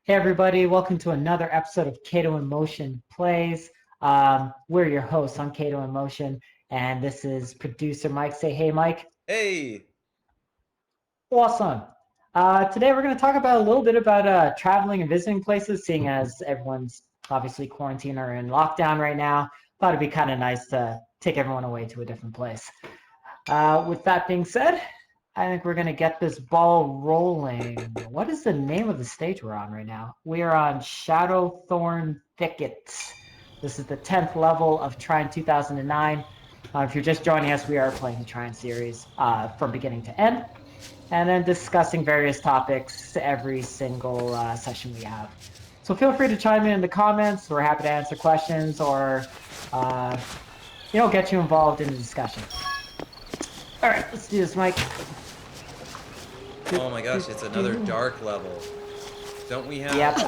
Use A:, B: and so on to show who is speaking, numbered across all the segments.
A: Hey everybody, welcome to another episode of Cato in Motion Plays. We're your hosts on Cato in Motion, and this is producer Mike. Say hey, Mike.
B: Hey.
A: Awesome. Today we're going to talk about a little bit about traveling and visiting places, seeing as everyone's obviously quarantined or in lockdown right now. Thought it'd be kind of nice to take everyone away to a different place. With that being said, I think we're going to get this ball rolling. What is the name of the stage we're on right now? We are on Shadowthorn Thickets. This is the 10th level of Trine 2009. If you're just joining us, we are playing the Trine series from beginning to end, and then discussing various topics every single session we have. So feel free to chime in the comments. We're happy to answer questions or get you involved in the discussion. All right, let's do this, Mike.
B: Oh my gosh, it's another dark level. Don't we have...
A: Yep,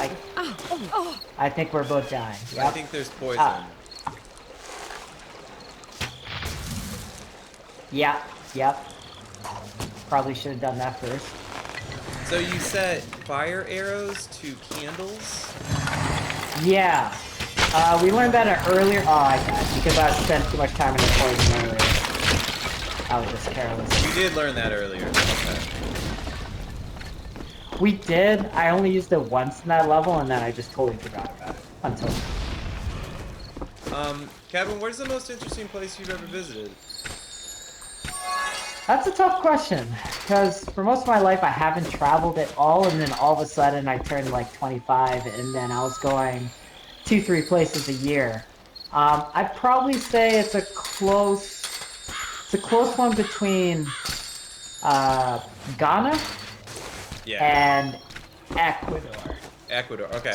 A: I think we're both dying. Yep.
B: I think there's poison.
A: Yep. Probably should have done that first.
B: So you set fire arrows to candles?
A: Yeah. We learned that earlier. Oh, I died because I spent too much time in the poison earlier. I was just careless.
B: You did learn that earlier. Okay.
A: We did. I only used it once in that level, and then I just totally forgot about it until.
B: Kevin, where's the most interesting place you've ever visited?
A: That's a tough question, because for most of my life I haven't traveled at all, and then all of a sudden I turned like 25, and then I was going 2-3 places a year. I'd probably say it's a close one between Ghana.
B: Yeah.
A: And Ecuador.
B: Ecuador, okay.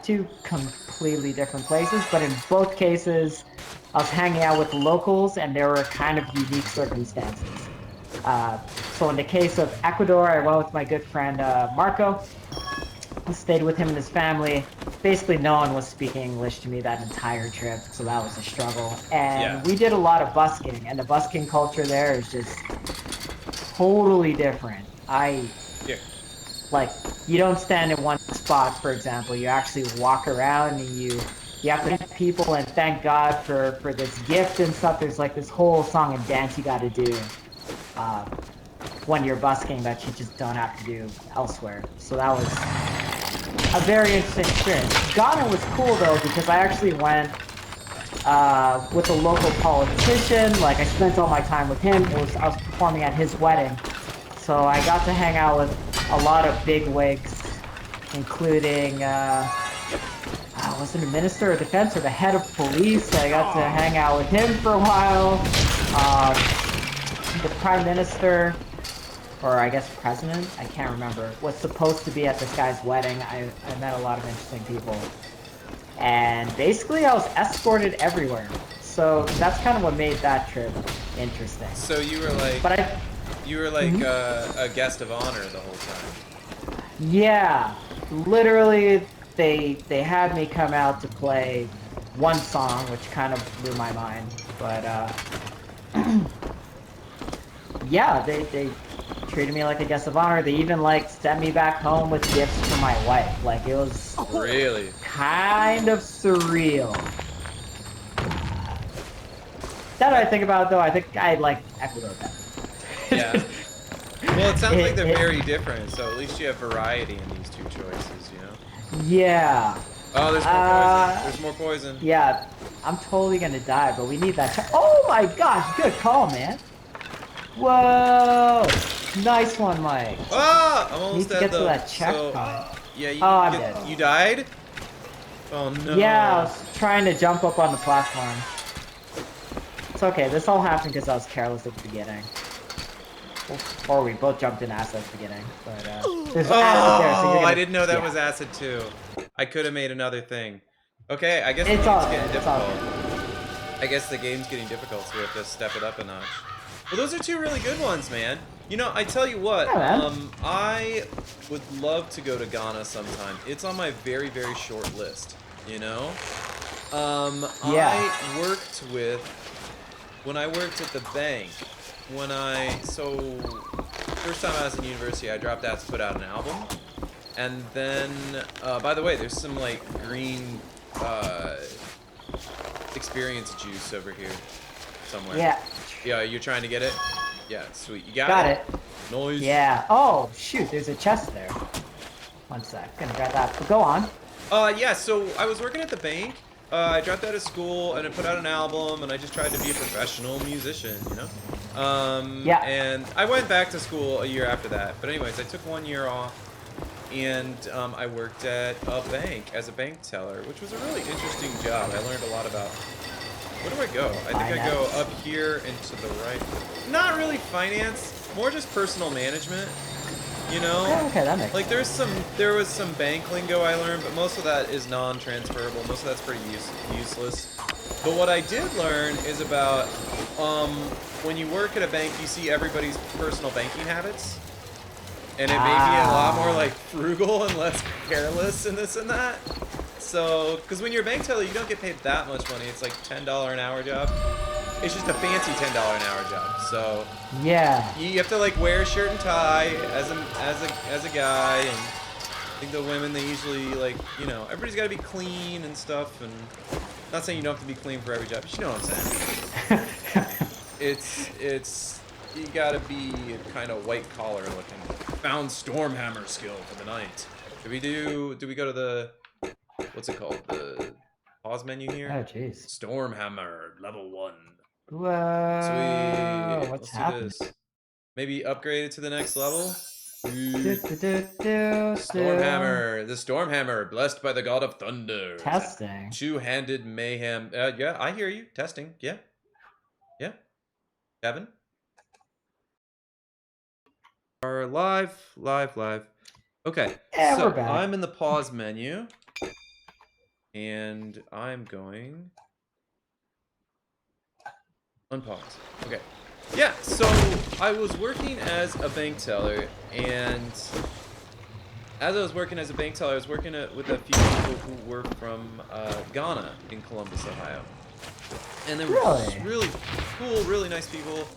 A: Two completely different places, but in both cases, I was hanging out with locals, and there were kind of unique circumstances. So in the case of Ecuador, I went with my good friend Marco. I stayed with him and his family. Basically, no one was speaking English to me that entire trip, so that was a struggle. And we did a lot of busking, and the busking culture there is just totally different. You don't stand in one spot, for example. You actually walk around, and you have to thank people and thank God for this gift and stuff. There's like this whole song and dance you got to do when you're busking that you just don't have to do elsewhere. So that was a very interesting experience. Ghana was cool though, because I actually went with a local politician. Like, I spent all my time with him. I was performing at his wedding. So I got to hang out with a lot of bigwigs, including, was it the Minister of Defense or the head of police? I got to hang out with him for a while. The Prime Minister, or I guess President, I can't remember, was supposed to be at this guy's wedding. I met a lot of interesting people. And basically I was escorted everywhere. So that's kind of what made that trip interesting.
B: So you were like... You were like a guest of honor the whole time.
A: Yeah, literally, they had me come out to play one song, which kind of blew my mind. But yeah, they treated me like a guest of honor. They even like sent me back home with gifts for my wife. Like, it was
B: really
A: kind of surreal. Now that I think about it, though, I think I like Ecuador better.
B: Yeah. Well, it sounds like they're very different, so at least you have variety in these two choices, you know?
A: Yeah.
B: Oh, there's more poison. There's more poison.
A: Yeah, I'm totally gonna die, but we need that. Oh my gosh, good call, man. Whoa. Nice one, Mike.
B: Ah! I'm almost
A: need to
B: dead,
A: get
B: though.
A: to that checkpoint.
B: I'm dead. You died? Oh, no.
A: Yeah, I was trying to jump up on the platform. It's okay, this all happened because I was careless at the beginning. Or we both jumped in acid at the beginning, but there's acid there, so
B: I didn't know that was acid too. I could have made another thing. Okay, I guess the game's getting difficult. I guess the game's getting difficult, so we have to step it up a notch. Well, those are two really good ones, man. You know, I tell you what, I would love to go to Ghana sometime. It's on my very, very short list, you know? I worked with, when I worked at the bank, first time I was in university, I dropped out to put out an album. And then, by the way, there's some like green experience juice over here somewhere.
A: Yeah.
B: Yeah, you're trying to get it? Yeah, sweet. You
A: Got it.
B: Noise.
A: Yeah. Oh, shoot. There's a chest there. One sec. Gonna grab that. But go on.
B: Yeah, so I was working at the bank. I dropped out of school and I put out an album and I just tried to be a professional musician, you know?
A: Yeah.
B: And I went back to school a year after that. But anyways, I took 1 year off and I worked at a bank as a bank teller, which was a really interesting job. I learned a lot about... Where do I go? I think I go up here and to the right. Not really finance, more just personal management. You know,
A: okay, that makes
B: like there was some bank lingo I learned, but most of that is non-transferable. Most of that's pretty useless. But what I did learn is about when you work at a bank, you see everybody's personal banking habits, and it made me a lot more like frugal and less careless and this and that. So, because when you're a bank teller, you don't get paid that much money. It's like $10 an hour job. It's just a fancy $10 an hour job. So
A: yeah,
B: you have to like wear a shirt and tie as a guy, and I think the women, they usually like, you know, everybody's got to be clean and stuff. And not saying you don't have to be clean for every job, but you know what I'm saying. it's you got to be kind of white collar looking. Found Stormhammer skill for the night. Did we go to the, what's it called, the pause menu here?
A: Oh jeez.
B: Stormhammer level 1.
A: Whoa.
B: Sweet.
A: What's
B: happening? Do this. Maybe upgrade it to the next level. Stormhammer. The Stormhammer, blessed by the god of thunder.
A: Testing.
B: Two-handed mayhem. Yeah, I hear you. Testing. Yeah. Yeah. Kevin? Are live. Okay.
A: Yeah,
B: so
A: we're back.
B: I'm in the pause menu. And I'm going... unpause. Okay. Yeah, so I was working as a bank teller, and as I was working as a bank teller, I was working with a few people who were from Ghana in Columbus, Ohio. And they were really cool, really nice people.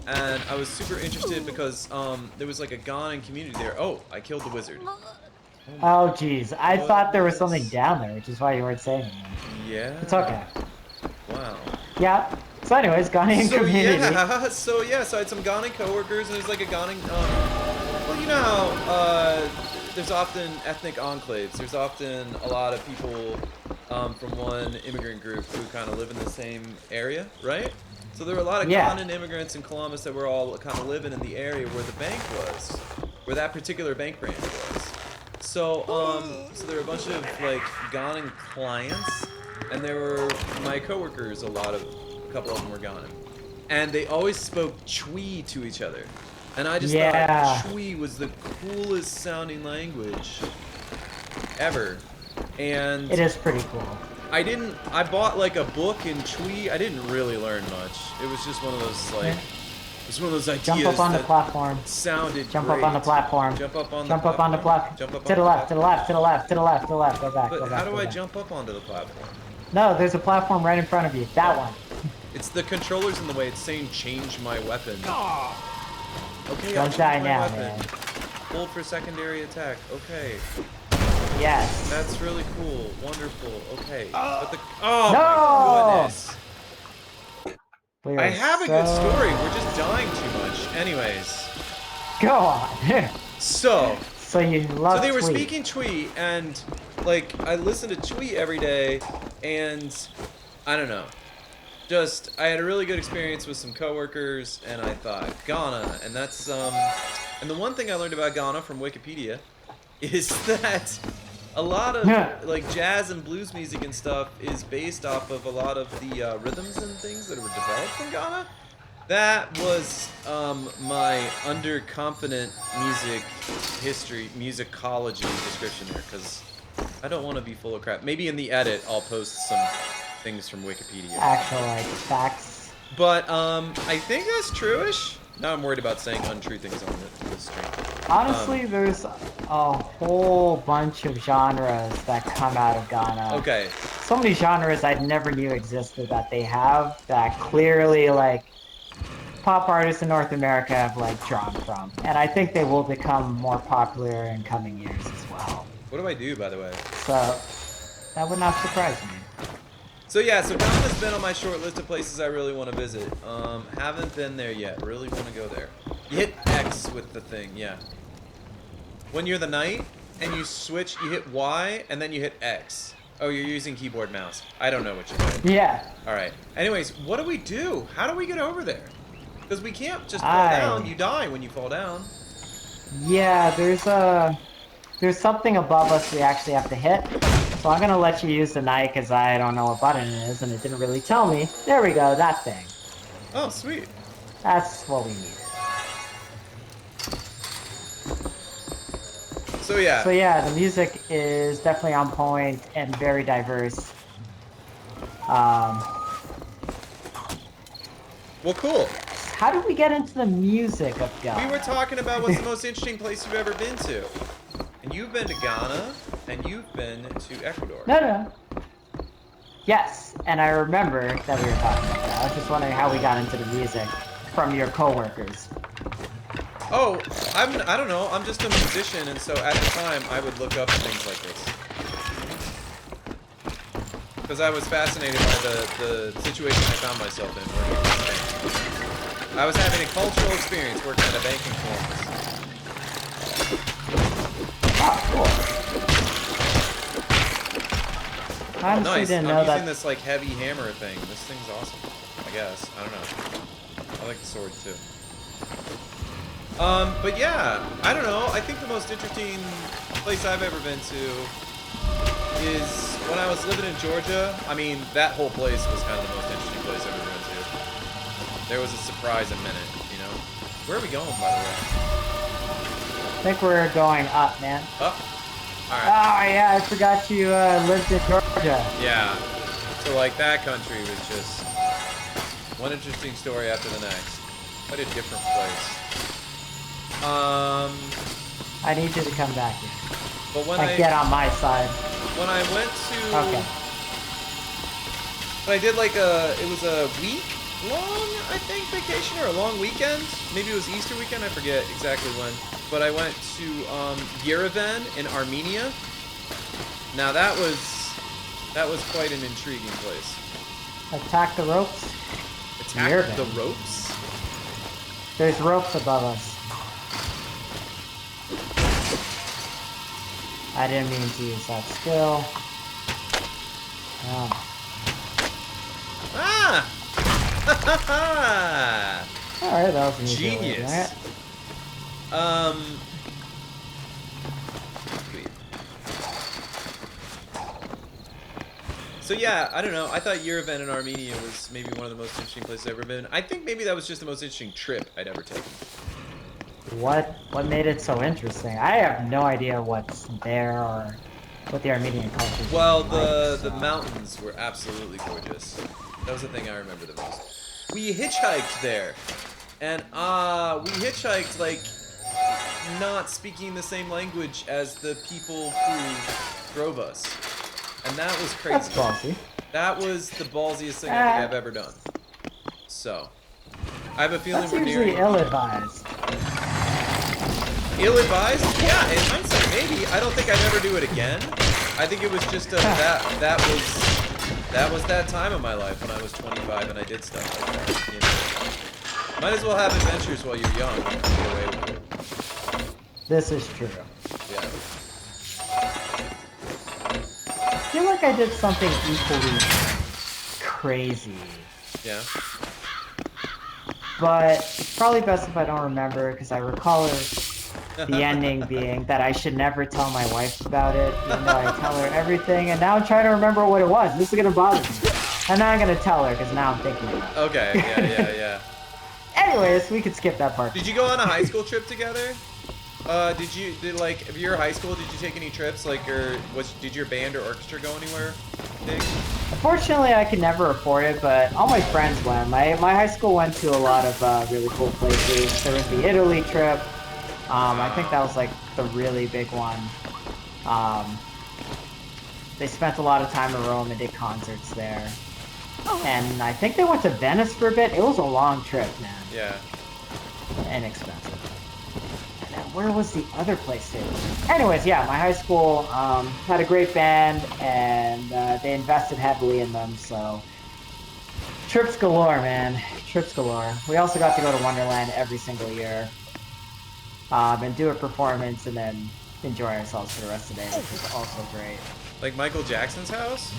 B: And I was super interested because there was like a Ghanaian community there. Oh, I killed the wizard.
A: Oh, jeez. I thought there was something down there, which is why you weren't saying anything.
B: Yeah.
A: It's okay.
B: Wow.
A: Yeah. So anyways, Ghanaian community.
B: So I had some Ghanaian coworkers, and there's like a Ghanaian, well, you know how there's often ethnic enclaves. There's often a lot of people from one immigrant group who kind of live in the same area, right? So there were a lot of Ghanaian immigrants in Columbus that were all kind of living in the area where the bank was, where that particular bank branch was. So, so there were a bunch of like Ghanaian clients, and there were my coworkers. A couple of them were Ghanaian, and they always spoke Twi to each other, and I just thought Twi was the coolest sounding language ever. And
A: it is pretty cool.
B: I bought like a book in Twi. I didn't really learn much. It was just one of those like. It's one of those ideas.
A: Jump up on the platform.
B: Sounded
A: Jump
B: great.
A: up on the platform.
B: Jump up on
A: Jump
B: the
A: up on the platform.
B: Jump up
A: to the left, to the left, to the left, to the left, to the left. Go back.
B: But
A: go back,
B: how do
A: go
B: I
A: back.
B: jump up onto the platform?
A: No, there's a platform right in front of you. That one.
B: It's the controller's in the way. It's saying change my weapon. Okay,
A: Don't die now, man.
B: Hold for secondary attack. Okay.
A: Yes.
B: That's really cool. Wonderful. Okay. But
A: no!
B: My goodness. I
A: are
B: have a good story. We're just dying too much. Anyways.
A: Go on.
B: So
A: you love
B: So they were
A: Twi.
B: speaking Twi, and like I listened to Twi every day, and I don't know. Just I had a really good experience with some coworkers, and I thought Ghana, and that's and the one thing I learned about Ghana from Wikipedia is that a lot of like jazz and blues music and stuff is based off of a lot of the rhythms and things that were developed from Ghana. That was my underconfident music history, musicology description there, because I don't want to be full of crap. Maybe in the edit I'll post some things from Wikipedia.
A: Actual like facts.
B: But I think that's true-ish. Now I'm worried about saying untrue things on this stream.
A: Honestly, there's a whole bunch of genres that come out of Ghana.
B: Okay.
A: So many genres I never knew existed that they have that clearly like pop artists in North America have like drawn from, and I think they will become more popular in coming years as well.
B: What do I do, by the way?
A: So that would not surprise me.
B: So yeah, so Ghana's been on my short list of places I really want to visit. Haven't been there yet. Really want to go there. You hit X with the thing, yeah. When you're the knight and you switch, you hit Y and then you hit X. Oh, you're using keyboard mouse. I don't know what you're doing.
A: Yeah.
B: All right. Anyways, what do we do? How do we get over there? Because we can't just fall down. You die when you fall down.
A: Yeah, there's something above us we actually have to hit. So I'm gonna let you use the knife because I don't know what button it is and it didn't really tell me. There we go, that thing.
B: Oh, sweet.
A: That's what we need.
B: So yeah.
A: So yeah, the music is definitely on point and very diverse.
B: Well, cool.
A: How did we get into the music of Ghana?
B: We were talking about what's the most interesting place you've ever been to. And you've been to Ghana, and you've been to Ecuador.
A: No. Yes, and I remember that we were talking about that. I was just wondering how we got into the music from your coworkers.
B: Oh, I don't know. I'm just a musician, and so at the time, I would look up things like this. Because I was fascinated by the situation I found myself in working at a bank. I was having a cultural experience working at a bank in Columbus.
A: Oh, cool. I honestly didn't know
B: I'm
A: that.
B: using this like heavy hammer thing. This thing's awesome. I guess. I don't know. I like the sword too. But yeah, I don't know. I think the most interesting place I've ever been to is when I was living in Georgia. I mean, that whole place was kind of the most interesting place I've ever been to. There was a surprise a minute, you know. Where are we going, by the way?
A: I think we're going up, man.
B: Up? Alright.
A: Oh, yeah, I forgot you lived in Georgia.
B: Yeah. So, like, that country was just one interesting story after the next. Quite a different place.
A: I need you to come back here.
B: But when
A: like, get on my side.
B: When I went to...
A: Okay.
B: When I did, like, it was a week long, I think, vacation, or a long weekend. Maybe it was Easter weekend, I forget exactly when. But I went to Yerevan in Armenia. Now that was quite an intriguing place.
A: Attack the ropes.
B: Attack
A: Yerevan.
B: the ropes?
A: There's ropes above us. I didn't mean to use that skill.
B: Ah!
A: Alright, that was an easy way of doing
B: Genius.
A: it.
B: Sweet. So yeah, I don't know. I thought Yerevan in Armenia was maybe one of the most interesting places I've ever been. I think maybe that was just the most interesting trip I'd ever taken.
A: What made it so interesting? I have no idea what's there or what the Armenian culture is.
B: Well,
A: like,
B: the mountains were absolutely gorgeous. That was the thing I remember the most. We hitchhiked there, and we hitchhiked like not speaking the same language as the people who drove us, and that was crazy.
A: That's ballsy.
B: That was the ballsiest thing I think I've ever done. So, I have a feeling
A: That's
B: we're
A: usually
B: nearing
A: ill-advised.
B: Ill-advised? Yeah, in hindsight, maybe. I don't think I'd ever do it again. I think it was just that was that time of my life when I was 25 and I did stuff like that. You know? Might as well have adventures while you're young and get away with it.
A: This is true.
B: Yeah.
A: I feel like I did something equally crazy.
B: Yeah.
A: But it's probably best if I don't remember because I recall the ending being that I should never tell my wife about it, even though I tell her everything, and now I'm trying to remember what it was. This is gonna bother me. I'm not gonna tell her because now I'm thinking about it.
B: Okay, yeah.
A: Anyways, we could skip that part.
B: Did you go on a high school trip together? If you're high school, did you take any trips? Like, did your band or orchestra go anywhere big?
A: Unfortunately, I could never afford it, but all my friends went. My high school went to a lot of really cool places. There was the Italy trip. I think that was like the really big one. They spent a lot of time in Rome and did concerts there. And I think they went to Venice for a bit. It was a long trip, man.
B: Yeah.
A: Inexpensive. And then where was the other place too? Anyways, yeah, my high school had a great band, and they invested heavily in them, so trips galore, man. Trips galore. We also got to go to Wonderland every single year, and do a performance, and then enjoy ourselves for the rest of the day, which was also great.
B: Like Michael Jackson's house?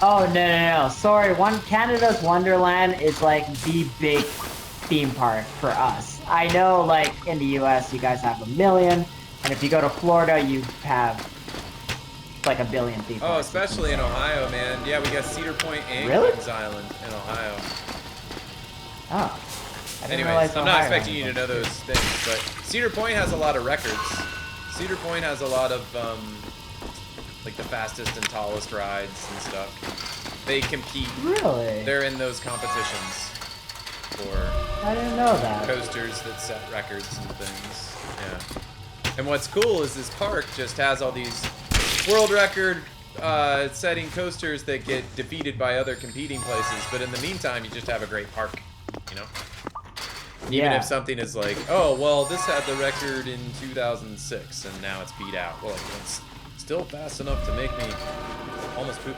A: Oh, no. Sorry, Canada's Wonderland is like the big theme park for us. I know, like, in the US, you guys have 1 million, and if you go to Florida, you have like 1 billion theme parks.
B: Oh, especially in Ohio, man. Yeah, we got Cedar Point and
A: Really?
B: Kings Island in Ohio.
A: Oh.
B: Anyways, I'm not expecting you to know those things, but Cedar Point has a lot of records. Cedar Point has a lot of, like the fastest and tallest rides and stuff. They compete.
A: Really?
B: They're in those competitions for
A: I didn't know that.
B: coasters that set records and things. Yeah. And what's cool is this park just has all these world record setting coasters that get defeated by other competing places, but in the meantime, you just have a great park, you know? Even if something is like, oh, well, this had the record in 2006, and now it's beat out. Well, it's still fast enough to make me almost poop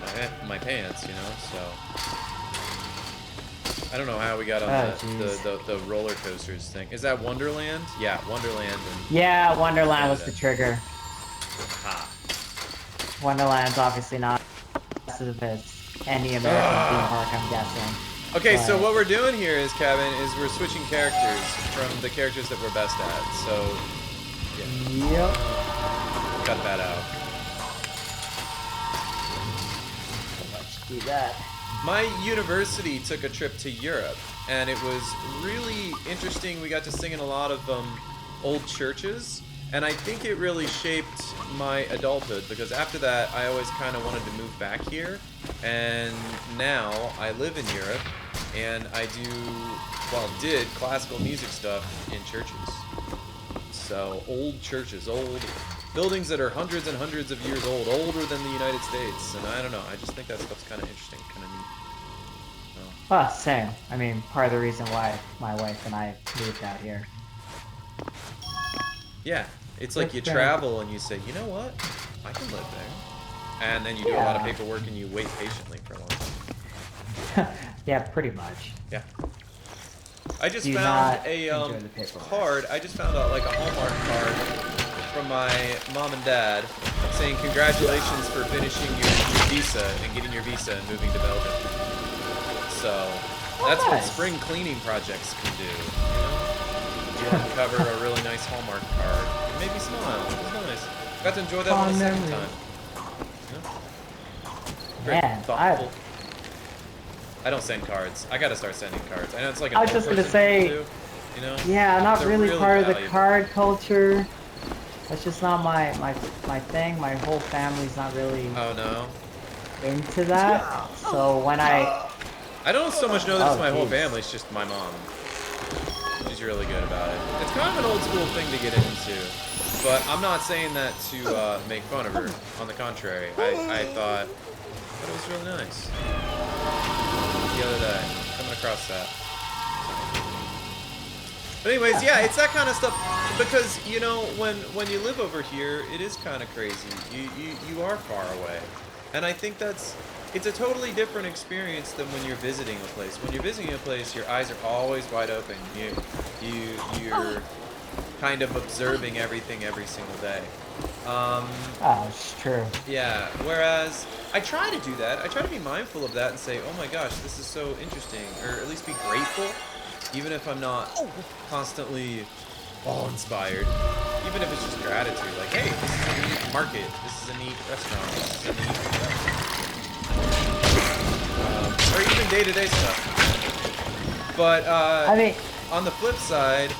B: my pants, you know? So I don't know how we got on the roller coasters thing. Is that Wonderland? Yeah, Wonderland.
A: Yeah, Wonderland was the trigger.
B: Ha.
A: Wonderland's obviously not as as any American theme park, I'm guessing.
B: Okay, so what we're doing here is, Kevin, is we're switching characters from the characters that we're best at. So, yeah.
A: Yep.
B: Cut that out.
A: Let's do that.
B: My university took a trip to Europe, and it was really interesting. We got to sing in a lot of old churches, and I think it really shaped my adulthood, because after that, I always kind of wanted to move back here, and now I live in Europe, and I did classical music stuff in churches. So, old churches, old buildings that are hundreds and hundreds of years old, older than the United States, and I don't know, I just think that stuff's kind of interesting, kind of neat.
A: Well, same. I mean, part of the reason why my wife and I moved out here.
B: Yeah, it's like you travel and you say, you know what, I can live there. And then you do a lot of paperwork and you wait patiently for a long time.
A: Yeah, pretty much.
B: Yeah. I just found a card. I just found out like a Hallmark card from my mom and dad saying congratulations for finishing your visa and getting your visa and moving to Belgium. So that's what spring cleaning projects can do. You know? You uncover a really nice Hallmark card. It made me smile. It was nice. Got to enjoy that one a second time. You know? Very thoughtful. I don't send cards. I gotta start sending cards. I know it's like
A: I was just gonna say,
B: you know?
A: Yeah, I'm not really part of the card culture. That's just not my thing. My whole family's not really into that. So when I
B: don't so much know that it's my whole family, it's just my mom. She's really good about it. It's kind of an old school thing to get into. But I'm not saying that to make fun of her. On the contrary, I thought it was really nice. The other day, coming across that. But anyways, yeah, it's that kind of stuff, because you know when you live over here, it is kind of crazy. You are far away, and I think it's a totally different experience than when you're visiting a place. When you're visiting a place, your eyes are always wide open. You're kind of observing everything every single day.
A: it's true.
B: Yeah, whereas I try to do that. I try to be mindful of that and say, oh my gosh, this is so interesting, or at least be grateful, even if I'm not constantly awe-inspired. Even if it's just gratitude, like, hey, this is a neat market, this is a neat restaurant, this is a neat or even day-to-day stuff. But
A: I mean,
B: on the flip side,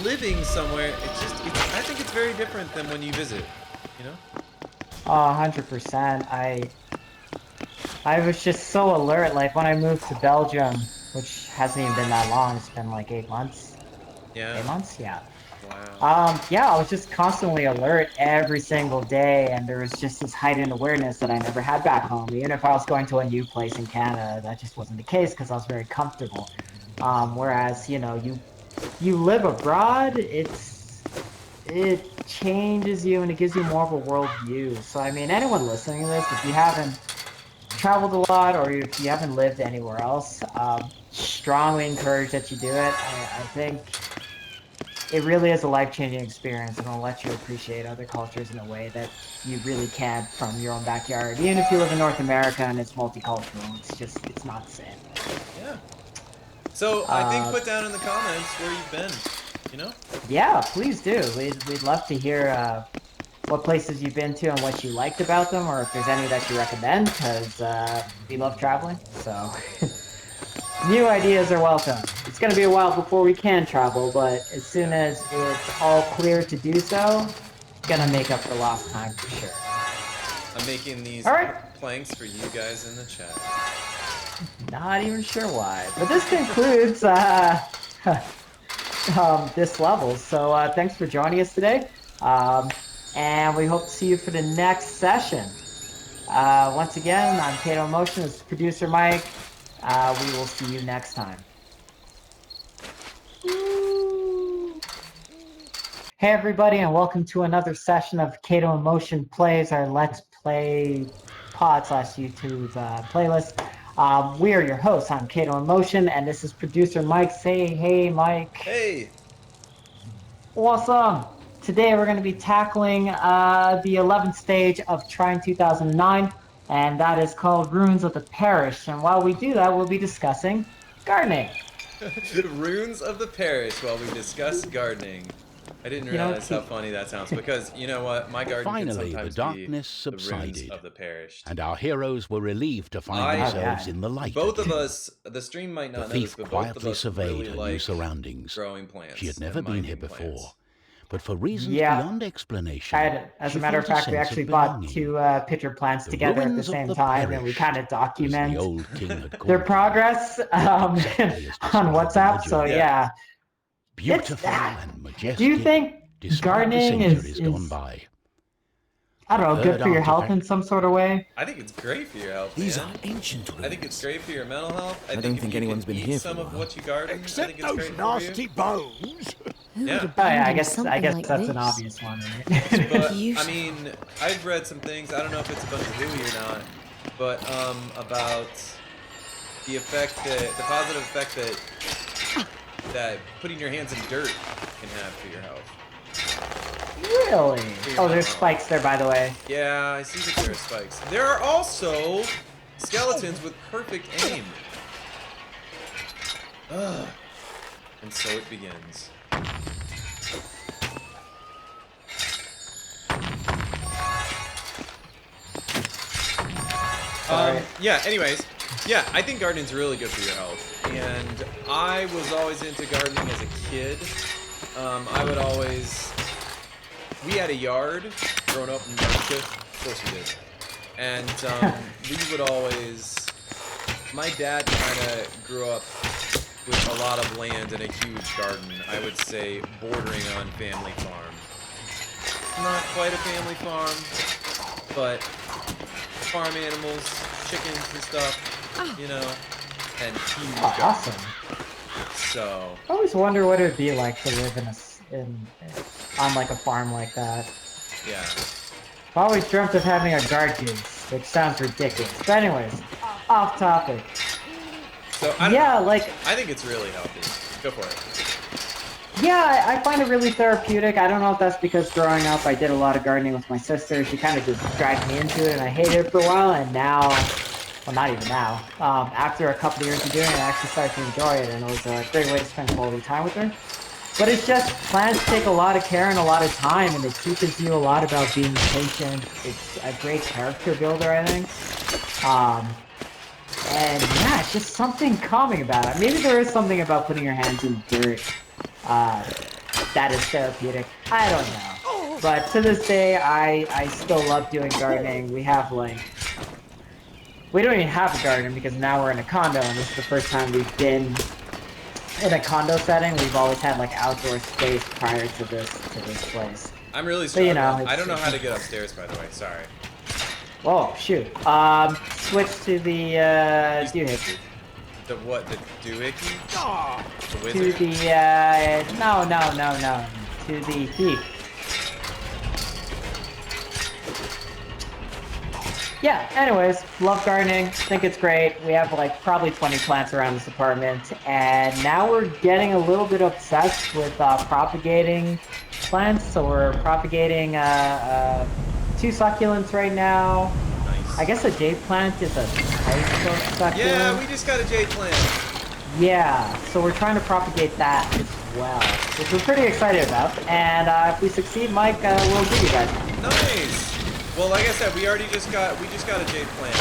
B: living somewhere, I think it's very different than when you visit, you know?
A: 100%. I was just so alert, like when I moved to Belgium, which hasn't even been that long, it's been like 8 months.
B: Yeah.
A: 8 months? Yeah.
B: Wow.
A: Yeah, I was just constantly alert every single day, and there was just this heightened awareness that I never had back home. Even if I was going to a new place in Canada, that just wasn't the case because I was very comfortable. Whereas, you know, you live abroad, it changes you and it gives you more of a worldview. So, I mean, anyone listening to this, if you haven't traveled a lot or if you haven't lived anywhere else, strongly encourage that you do it. I think it really is a life-changing experience and it'll let you appreciate other cultures in a way that you really can't from your own backyard. Even if you live in North America and it's multicultural, it's not the same.
B: Yeah. So I think put down in the comments where you've been, you know?
A: Yeah, please do. We'd love to hear what places you've been to and what you liked about them, or if there's any that you recommend, because we love traveling, so new ideas are welcome. It's going to be a while before we can travel, but as soon as it's all clear to do so, it's going to make up for lost time for sure.
B: I'm making these planks for you guys in the chat.
A: Not even sure why, but this concludes this level, so thanks for joining us today. And we hope to see you for the next session. Once again, I'm CATOINMOTION, this is producer Mike. We will see you next time. Hey everybody, and welcome to another session of CATOINMOTION Plays, our Let's Play pod / YouTube playlist. We are your hosts. I'm CATOINMOTION, and this is producer Mike. Say hey, Mike.
B: Hey.
A: Awesome. Today we're going to be tackling the 11th stage of Trine 2009, and that is called Ruins of the Parish. And while we do that, we'll be discussing gardening.
B: Ruins of the Parish while we discuss gardening. I didn't realize how funny that sounds, because you know what, my garden
C: Finally,
B: can
C: the
B: sometimes
C: darkness
B: be
C: subsided,
B: the ruins of the parish.
C: And our heroes were relieved to find themselves in the light.
B: Both of us, the stream might not
C: the thief
B: notice, but
C: quietly
B: both of us
C: surveyed
B: really
C: her
B: like
C: new surroundings.
B: growing plants.
C: She had never been here before, but for reasons
A: Yeah.
C: beyond explanation,
A: As a matter of fact, we actually bought 2 pitcher plants together at the same time, and we kind of document their progress on WhatsApp. So yeah,
C: beautiful and majestic.
A: Do you think gardening is
C: gone by?
A: I don't know, good for your health in some sort of way?
B: I think it's great for your health.
D: These are ancient ruins.
B: I think it's great for your mental health.
D: I don't think anyone's been here for
B: some of what you garden.
E: Except those nasty bones.
B: Yeah.
A: Oh yeah, I guess that's an obvious one, right?
B: But I mean, I've read some things. I don't know if it's a bunch of hooey or not, but about the positive effect that putting your hands in dirt can have for your health.
A: Really? Oh, there's spikes there, by the way.
B: Yeah, I see that there are spikes. There are also skeletons with perfect aim. Ugh. And so it begins. Yeah, anyways. Yeah, I think gardening's really good for your health. And I was always into gardening as a kid. We had a yard growing up in Belgium. Of course we did. And we would always, my dad kind of grew up with a lot of land and a huge garden. I would say bordering on family farm. Not quite a family farm, but farm animals, chickens and stuff, you know, and huge garden.
A: Awesome.
B: So
A: I always wonder what it would be like to live on like a farm like that.
B: Yeah.
A: I've always dreamt of having a garden, which sounds ridiculous. But anyways, off topic.
B: So I think it's really healthy. Go for it.
A: Yeah, I find it really therapeutic. I don't know if that's because growing up I did a lot of gardening with my sister. She kind of just dragged me into it, and I hated it for a while. And now, well, not even now. After a couple of years of doing it, I actually started to enjoy it, and it was a great way to spend quality time with her. But it's just, plants take a lot of care and a lot of time, and it teaches you a lot about being patient. It's a great character builder, I think. And yeah, it's just something calming about it. Maybe there is something about putting your hands in dirt that is therapeutic. I don't know. But to this day, I still love doing gardening. We have we don't even have a garden because now we're in a condo, and this is the first time we've been in a condo setting, we've always had like outdoor space prior to this place.
B: I'm really
A: So, you
B: struggling.
A: know,
B: I don't know how to get upstairs, by the way. Sorry.
A: Oh shoot. Switch to the doohickey.
B: The what? The doohickey? The
A: To
B: wizard?
A: the no. To the thief. Yeah, anyways, love gardening, think it's great. We have like probably 20 plants around this apartment, and now we're getting a little bit obsessed with propagating plants. So we're propagating 2 succulents right now.
B: Nice.
A: I guess a jade plant is a type of succulent.
B: Yeah, we just got a jade plant.
A: Yeah, so we're trying to propagate that as well, which we're pretty excited about. And if we succeed, Mike, we'll give you guys one.
B: Nice. Well, like I said, we just got a jade plant.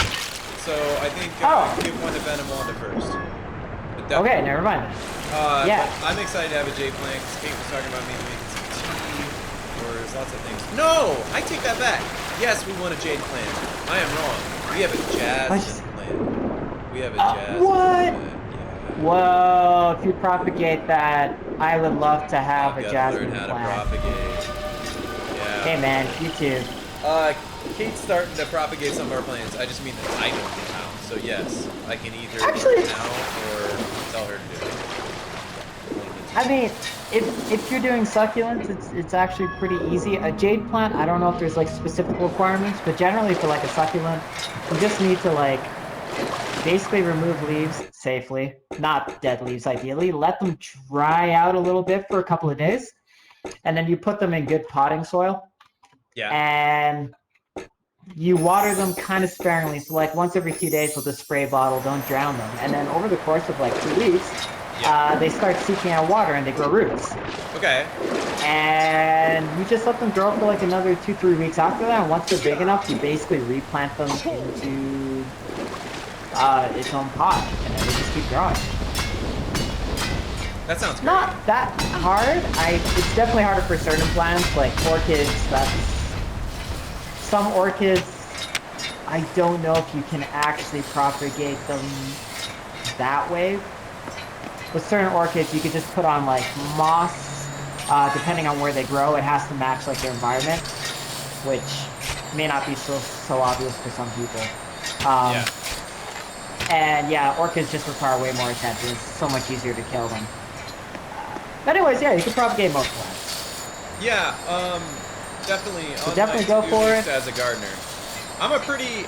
B: So I think give one to Venom Wanda first.
A: Okay, never mind. Yeah.
B: I'm excited to have a jade plant because Kate was talking about maybe making some tea, or there's lots of things. No, I take that back. Yes, we want a jade plant. I am wrong. We have a jasmine plant. We have a jasmine
A: what?
B: plant.
A: Whoa, if you propagate that, I would love to have a jasmine
B: learn how
A: plant.
B: to propagate. Yeah.
A: Hey man, you too.
B: Kate's starting to propagate some of our plants. I just mean that I don't know how. So yes, I can either
A: Actually,
B: learn now or tell her to do it.
A: I mean, if you're doing succulents, it's actually pretty easy. A jade plant, I don't know if there's like specific requirements, but generally for like a succulent, you just need to like basically remove leaves safely, not dead leaves ideally, let them dry out a little bit for a couple of days, and then you put them in good potting soil.
B: Yeah.
A: And you water them kind of sparingly, so like once every 2 days with a spray bottle, don't drown them. And then over the course of like 2 weeks, they start seeking out water and they grow roots.
B: Okay.
A: And you just let them grow for like another 2-3 weeks after that, and once they're big enough, you basically replant them into its own pot, and then they just keep growing.
B: That sounds great.
A: Not that hard. It's definitely harder for certain plants, like orchids. Some orchids, I don't know if you can actually propagate them that way. With certain orchids, you could just put on like moss, depending on where they grow. It has to match like their environment, which may not be so obvious for some people.
B: Yeah.
A: And yeah, orchids just require way more attention. It's so much easier to kill them. But anyways, yeah, you can propagate most plants.
B: Yeah, definitely.
A: So definitely go for it.
B: As a gardener, I'm a pretty.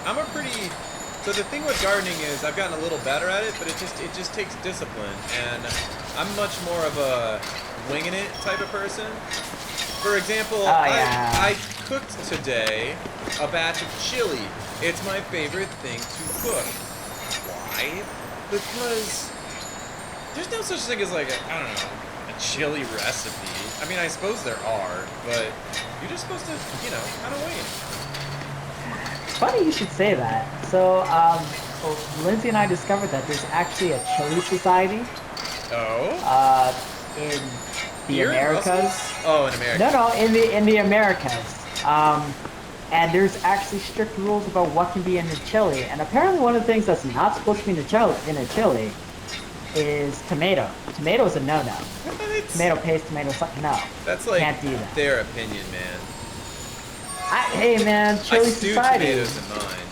B: So the thing with gardening is I've gotten a little better at it, but it just takes discipline, and I'm much more of a winging it type of person. For example, I cooked today a batch of chili. It's my favorite thing to cook. Why? Because there's no such thing as like a chili recipe. I mean, I suppose there are, but you're just supposed to, kind of wing it.
A: Funny you should say that. So, Lindsay and I discovered that there's actually a chili society.
B: Oh.
A: In the
B: Here?
A: Americas.
B: Oh, in America.
A: No, in the Americas. And there's actually strict rules about what can be in the chili. And apparently one of the things that's not supposed to be in a chili is tomato. Tomato is a no-no.
B: What?
A: Tomato paste, tomato sauce, no.
B: That's like
A: can't do that.
B: their opinion, man.
A: Hey man, chili
B: I stew
A: society.
B: tomatoes in mine,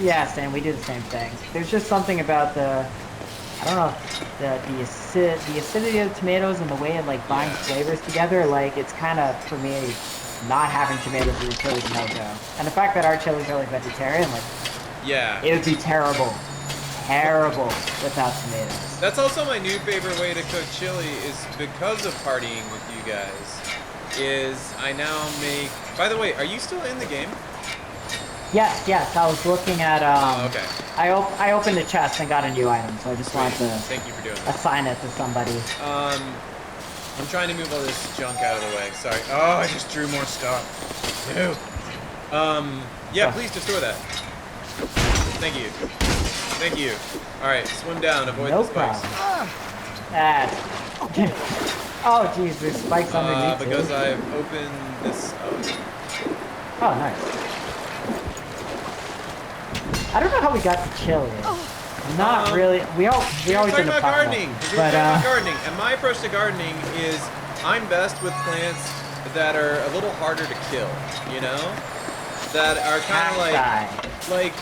A: Yeah, same. We do the same thing. There's just something about the acidity of tomatoes and the way it like binds flavors together. Like it's kind of, for me, not having tomatoes in the chili is no go. And the fact that our chilies are like vegetarian, like it would be terrible without tomatoes.
B: That's also my new favorite way to cook chili is because of partying with you guys. Is I now make. By the way, are you still in the game?
A: Yes. I was looking at.
B: Okay.
A: I opened a chest and got a new item, so I just wanted to.
B: Thank you for doing that.
A: Assign it to somebody.
B: I'm trying to move all this junk out of the way. Sorry. Oh, I just drew more stuff. Ew. Yeah, please destroy that. Thank you. Thank you. All right, swim down. Avoid the spikes.
A: Oh, jeez, there's spikes underneath.
B: Because I've opened this.
A: Oh, nice. I don't know how we got to chili. Not really. We always
B: talking
A: end up
B: about
A: talking
B: gardening.
A: about
B: We're
A: food, but
B: talking about gardening, and my approach to gardening is I'm best with plants that are a little harder to kill. You know, that are kind of like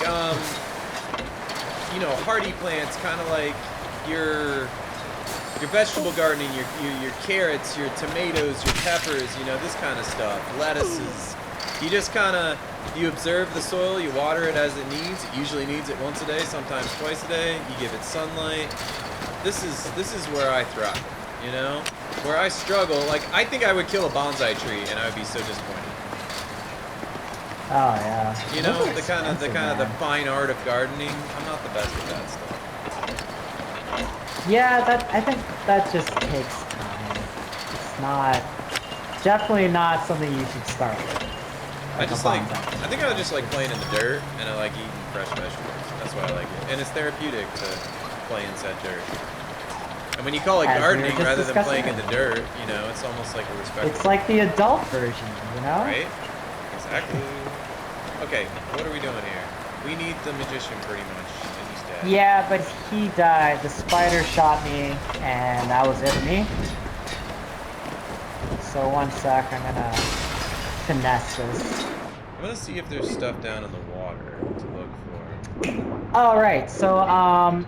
B: you know, hardy plants, kind of like your vegetable gardening, your carrots, your tomatoes, your peppers, you know, this kind of stuff, lettuces. You just kind of, you observe the soil, you water it as it needs. It usually needs it once a day, sometimes twice a day. You give it sunlight. This is where I thrive, you know? Where I struggle, like, I think I would kill a bonsai tree and I would be so disappointed.
A: Oh yeah.
B: You know, the kind of the fine art of gardening. I'm not the best at that stuff.
A: Yeah, I think that just takes time. It's not, definitely not something you should start with.
B: I think I just like playing in the dirt, and I like eating fresh vegetables. That's why I like it. And it's therapeutic to play in said dirt. And when you call it gardening rather than playing in the dirt, you know, it's almost like a respectful.
A: It's like the adult version, you know?
B: Right? Exactly. Okay, what are we doing here? We need the magician pretty much, and he's dead.
A: Yeah, but he died. The spider shot me, and that was it for me. So 1 sec, I'm gonna finesse this.
B: I'm gonna see if there's stuff down in the water to look for.
A: Alright, so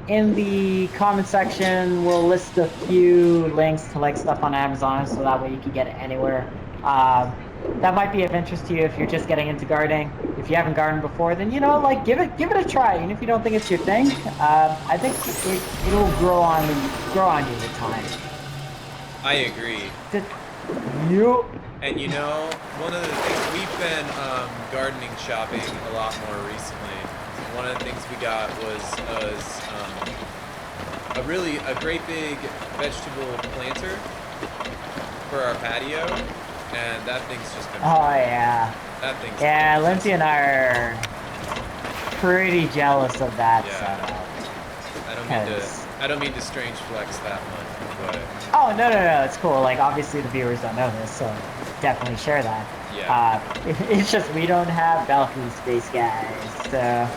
A: in the comment section, we'll list a few links to like stuff on Amazon, so that way you can get it anywhere. That might be of interest to you if you're just getting into gardening. If you haven't gardened before, then, you know, like, give it a try. Even if you don't think it's your thing, I think it'll grow on you with time.
B: I agree. And you know, one of the things, we've been gardening shopping a lot more recently. One of the things we got was a great big vegetable planter for our patio, and that thing's just been.
A: Oh yeah.
B: That thing's.
A: Yeah, Lindsay and I are pretty jealous of that setup.
B: I don't mean to strange flex that much, but.
A: Oh no, it's cool. Like, obviously the viewers don't know this, so definitely share that.
B: Yeah.
A: It's just we don't have balcony space, guys, so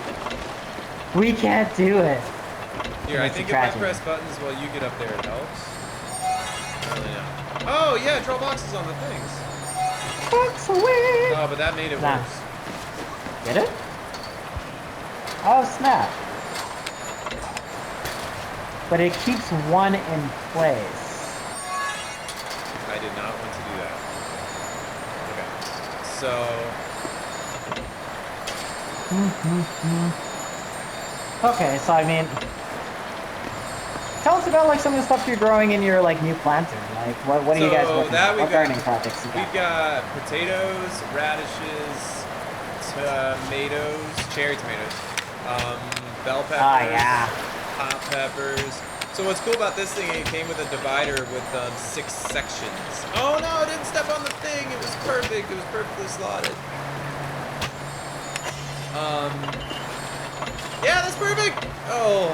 A: we can't do it.
B: Here, I think if I press buttons while you get up there, it helps. I don't really know. Oh yeah, draw boxes on the things.
A: Excellent.
B: Oh, but that made it worse.
A: Did it? Oh snap. But it keeps one in place.
B: I did not want to do that. Okay. So.
A: Okay, so I mean, tell us about like some of the stuff you're growing in your like new planter. Like, what are you guys working on? What gardening projects you got?
B: We've got potatoes, radishes, tomatoes, cherry tomatoes, bell peppers.
A: Oh yeah.
B: Hot peppers. So what's cool about this thing, it came with a divider with 6 sections. Oh no, I didn't step on the thing. It was perfect. It was perfectly slotted. Yeah, that's perfect. Oh.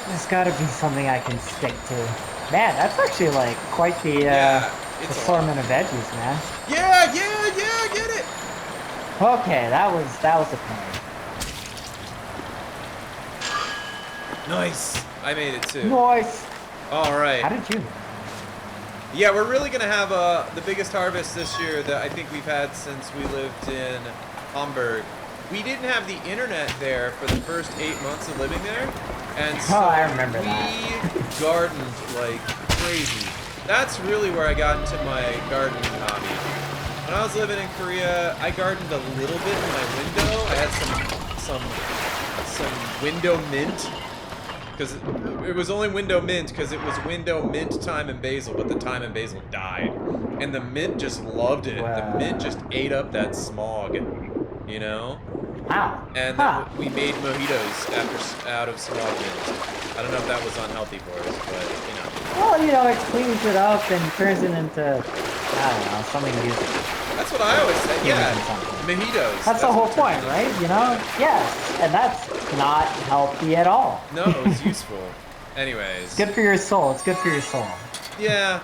A: There's gotta be something I can stick to. Man, that's actually like quite the assortment of veggies, man.
B: Yeah, I get it.
A: Okay, that was a pain.
B: Nice. I made it too.
A: Nice.
B: All right.
A: How did you?
B: Yeah, we're really gonna have the biggest harvest this year that I think we've had since we lived in Hamburg. We didn't have the internet there for the first 8 months of living there, and so
A: I remember
B: we gardened like crazy. That's really where I got into my gardening hobby. When I was living in Korea, I gardened a little bit in my window. I had some window mint. Because it was only window mint because it was window mint, thyme, and basil, but the thyme and basil died. And the mint just loved it.
A: Wow.
B: The mint just ate up that smog, you know?
A: Wow.
B: And then we made mojitos out of smog mint. I don't know if that was unhealthy for us, but, you know.
A: Well, you know, it cleans it up and turns it into, I don't know, something useful.
B: That's what I always say, yeah. Mojitos.
A: That's the whole point, right? You know? Yes. And that's not healthy at all.
B: No, it's useful. Anyways.
A: It's good for your soul. It's good for your soul.
B: Yeah.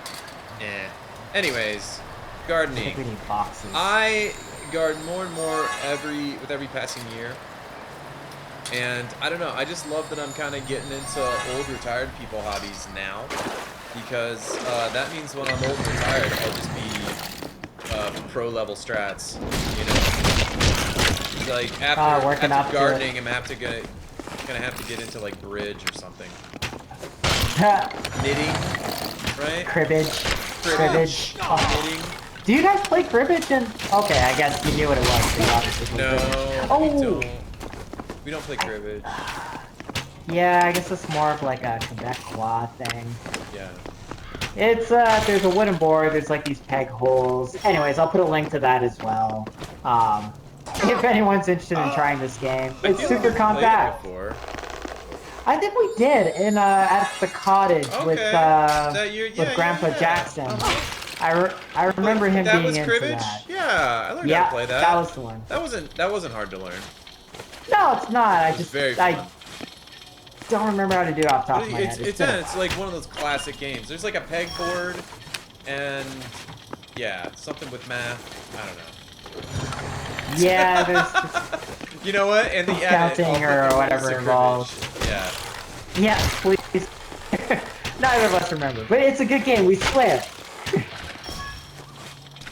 B: Anyways,
A: I
B: gardening.
A: think we need boxes.
B: I garden more and more with every passing year. And I don't know, I just love that I'm kind of getting into old retired people hobbies now, because that means when I'm old and retired, I'll just be pro level strats, you know. Like after gardening, I'm gonna have to get into like bridge or something. Knitting, right?
A: Cribbage.
B: Knitting.
A: Do you guys play cribbage? Okay, I guess you knew what it was. So you obviously played cribbage.
B: No, we don't play cribbage.
A: Yeah, I guess it's more of like a Quebecois thing.
B: Yeah.
A: It's there's a wooden board. There's like these peg holes. Anyways, I'll put a link to that as well. If anyone's interested in trying this game, it's super compact. I think we did in at the cottage with Grandpa Jackson. I remember him being into
B: cribbage?
A: that.
B: Yeah, I learned how to play that.
A: That was the one.
B: That wasn't hard to learn.
A: No, it's not.
B: I
A: don't remember how to do it off the top of my head.
B: It's like one of those classic games. There's like a pegboard and yeah, something with math. I don't know.
A: Yeah, there's
B: you know what? And the
A: counting or whatever involved.
B: Yeah.
A: Yeah, please. Neither of us remember, but it's a good game. We swear.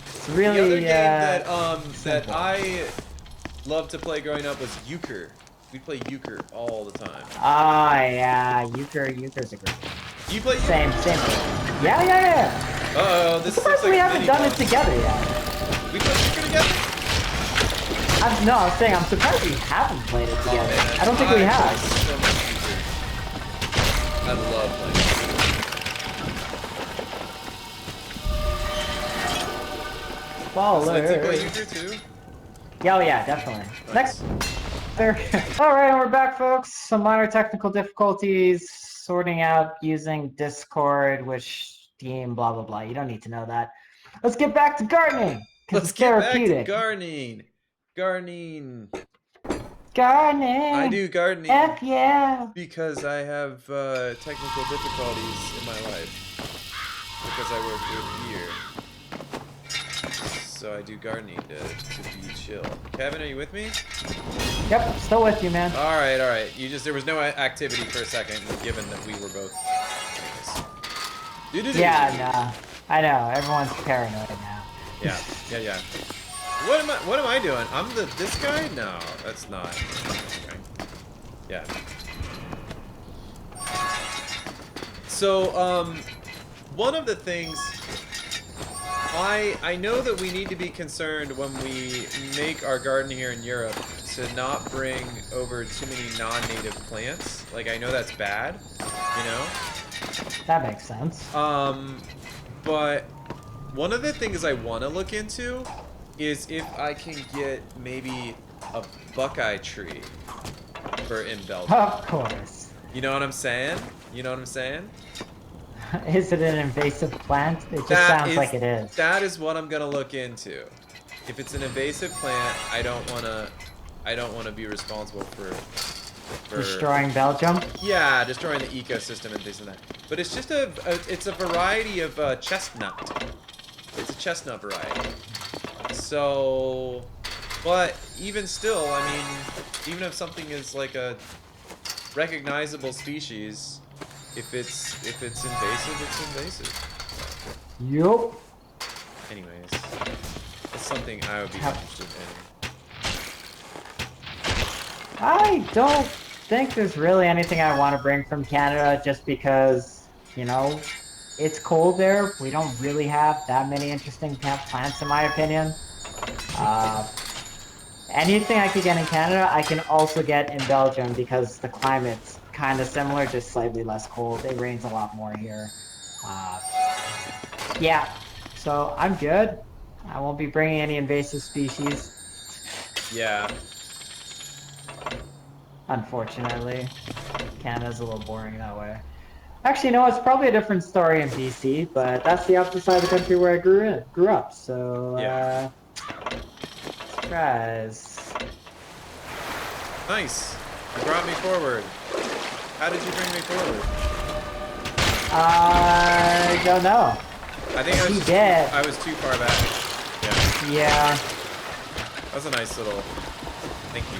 A: It's really
B: the other game that I loved to play growing up was euchre. We play euchre all the time.
A: Ah, yeah, euchre's a great game.
B: You play euchre?
A: Same. Yeah.
B: Uh-oh, this is like
A: we haven't done it together yet.
B: We play euchre together?
A: No, I'm saying I'm surprised we haven't played it together.
B: Man,
A: I don't think we have.
B: So much euchre. I love playing euchre.
A: Well,
B: Does Lindsay play euchre too?
A: Yeah, oh yeah, definitely.
B: Nice.
A: Next. There. Alright, and we're back, folks. Some minor technical difficulties, sorting out using Discord, which Steam, blah, blah, blah. You don't need to know that. Let's get back to gardening.
B: Let's
A: it's
B: get
A: therapeutic.
B: back to gardening. Gardening.
A: I
B: do gardening.
A: Heck yeah.
B: Because I have technical difficulties in my life. Because I work with gear. So I do gardening to be chill. Kevin, are you with me?
A: Yep, still with you, man.
B: All right. There was no activity for a second, given that we were both.
A: Yeah, no. I know. Everyone's paranoid now.
B: Yeah. What am I doing? I'm this guy? No, that's not. Okay. Yeah. So, one of the things I know that we need to be concerned when we make our garden here in Europe to not bring over too many non-native plants. Like, I know that's bad, you know?
A: That makes sense.
B: But one of the things I want to look into is if I can get maybe a buckeye tree in Belgium.
A: Of course.
B: You know what I'm saying?
A: Is it an invasive plant? It just sounds like it is.
B: That is what I'm gonna look into. If it's an invasive plant, I don't wanna be responsible for
A: destroying Belgium.
B: Yeah, destroying the ecosystem and things like that. But it's just it's a variety of chestnut. It's a chestnut variety. So, but even still, I mean, even if something is like a recognizable species. If it's invasive, it's invasive.
A: Yup.
B: Anyways, it's something I would be interested in.
A: I don't think there's really anything I want to bring from Canada just because, you know, it's cold there. We don't really have that many interesting plants in my opinion. Anything I could get in Canada, I can also get in Belgium because the climate's kind of similar, just slightly less cold. It rains a lot more here. Yeah, so I'm good. I won't be bringing any invasive species.
B: Yeah.
A: Unfortunately. Canada's a little boring that way. Actually, no, it's probably a different story in BC, but that's the opposite side of the country where I grew up, so,
B: yeah.
A: Surprise.
B: Nice. You brought me forward. How did you bring me forward?
A: I don't know.
B: I think I was too far back. Yeah.
A: Yeah.
B: That was a nice little thinky.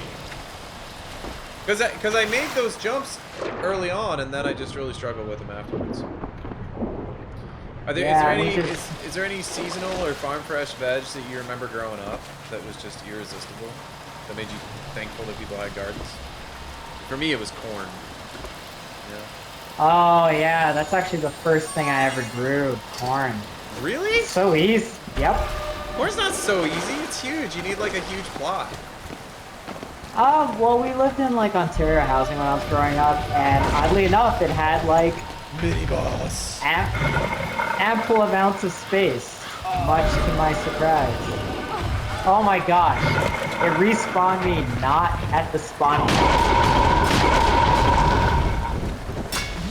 B: Because I made those jumps early on, and then I just really struggled with them afterwards. Is there any seasonal or farm fresh veg that you remember growing up that was just irresistible? That made you thankful that people had gardens? For me, it was corn. Yeah.
A: Oh yeah, that's actually the first thing I ever grew. Corn.
B: Really?
A: So easy. Yep.
B: Corn's not so easy. It's huge. You need like a huge plot.
A: Well, we lived in like Ontario housing when I was growing up, and oddly enough, it had like
B: mini boss.
A: Ample amounts of space, much to my surprise. Oh my gosh, it respawned me not at the spawning.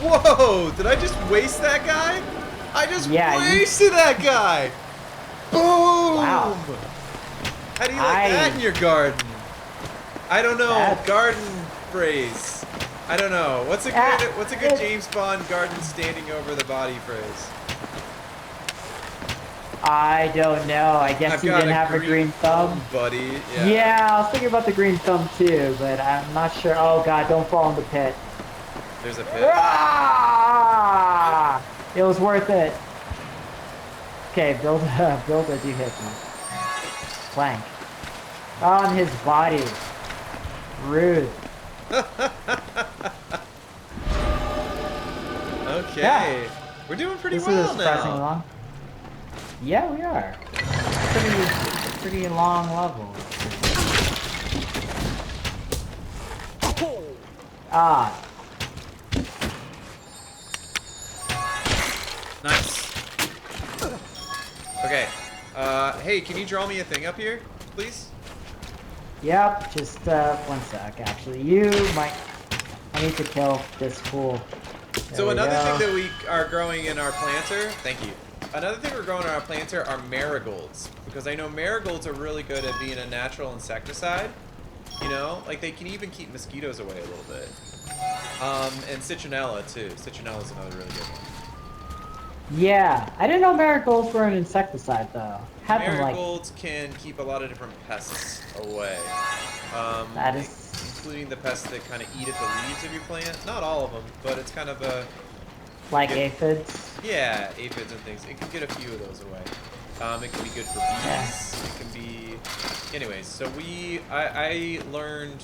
B: Whoa! Did I just waste that guy? I just wasted that guy. Boom!
A: Wow.
B: How do you like that in your garden? I don't know. Garden phrase. I don't know. What's a good James Bond garden standing over the body phrase?
A: I don't know. I guess you didn't have a green thumb,
B: buddy.
A: Yeah, I was thinking about the green thumb too, but I'm not sure. Oh god, don't fall in the pit.
B: There's a pit.
A: Ah! It was worth it. Okay, builder, do hit me. Plank. On his body. Rude.
B: Okay. Yeah. We're doing pretty well
A: now. Surprisingly long. Yeah, we are. Pretty long level. Ah.
B: Nice. Okay. Hey, can you draw me a thing up here, please?
A: Yep, just one sec, actually. I need to kill this fool.
B: So another thing that we are growing in our planter, thank you. Another thing we're growing in our planter are marigolds. Because I know marigolds are really good at being a natural insecticide. You know, like they can even keep mosquitoes away a little bit. And citronella too. Citronella's another really good one.
A: Yeah, I didn't know marigolds were an insecticide though.
B: Marigolds can keep a lot of different pests away.
A: That is...
B: Including the pests that kind of eat at the leaves of your plant. Not all of them, but it's kind of a...
A: Like aphids?
B: Yeah, aphids and things. It can get a few of those away. It can be good for bees. Yeah. It can be... Anyways, so I learned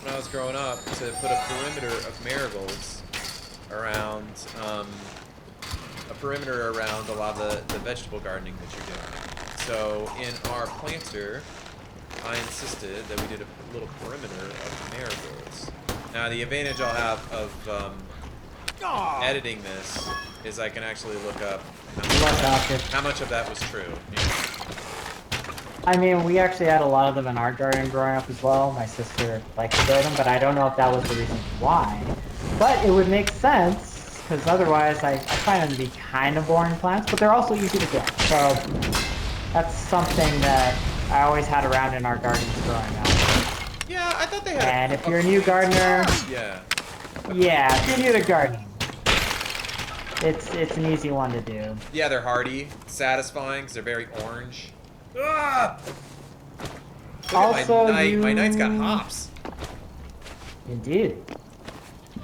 B: when I was growing up to put a perimeter of marigolds around... a perimeter around a lot of the vegetable gardening that you're doing. So in our planter, I insisted that we did a little perimeter of marigolds. Now the advantage I'll have of editing this is I can actually look up how much of that was true. Yeah.
A: I mean, we actually had a lot of them in our garden growing up as well. My sister liked to grow them, but I don't know if that was the reason why. But it would make sense, because otherwise I find them to be kind of boring plants, but they're also easy to get. So that's something that I always had around in our gardens growing up.
B: Yeah, I thought they had.
A: And if you're a new gardener, yeah, if you're new to gardening, it's an easy one to do.
B: Yeah, they're hardy, satisfying, because they're very orange. Ah! Look
A: Also,
B: at my knight's got hops.
A: Indeed.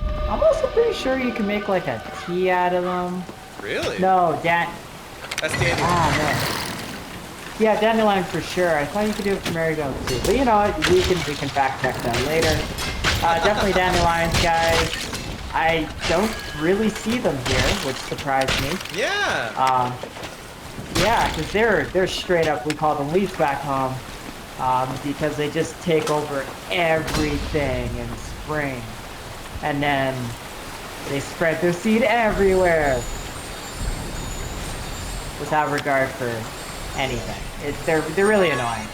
A: I'm also pretty sure you can make like a tea out of them.
B: Really?
A: No,
B: that's dandelion.
A: Ah, no. Yeah, dandelion for sure. I thought you could do it for marigold too. But you know what? We can fact check that later. Definitely dandelions, guys. I don't really see them here, which surprised me.
B: Yeah.
A: Yeah, because they're straight up, we call them weeds back home, because they just take over everything in spring, and then they spread their seed everywhere without regard for anything. They're really annoying.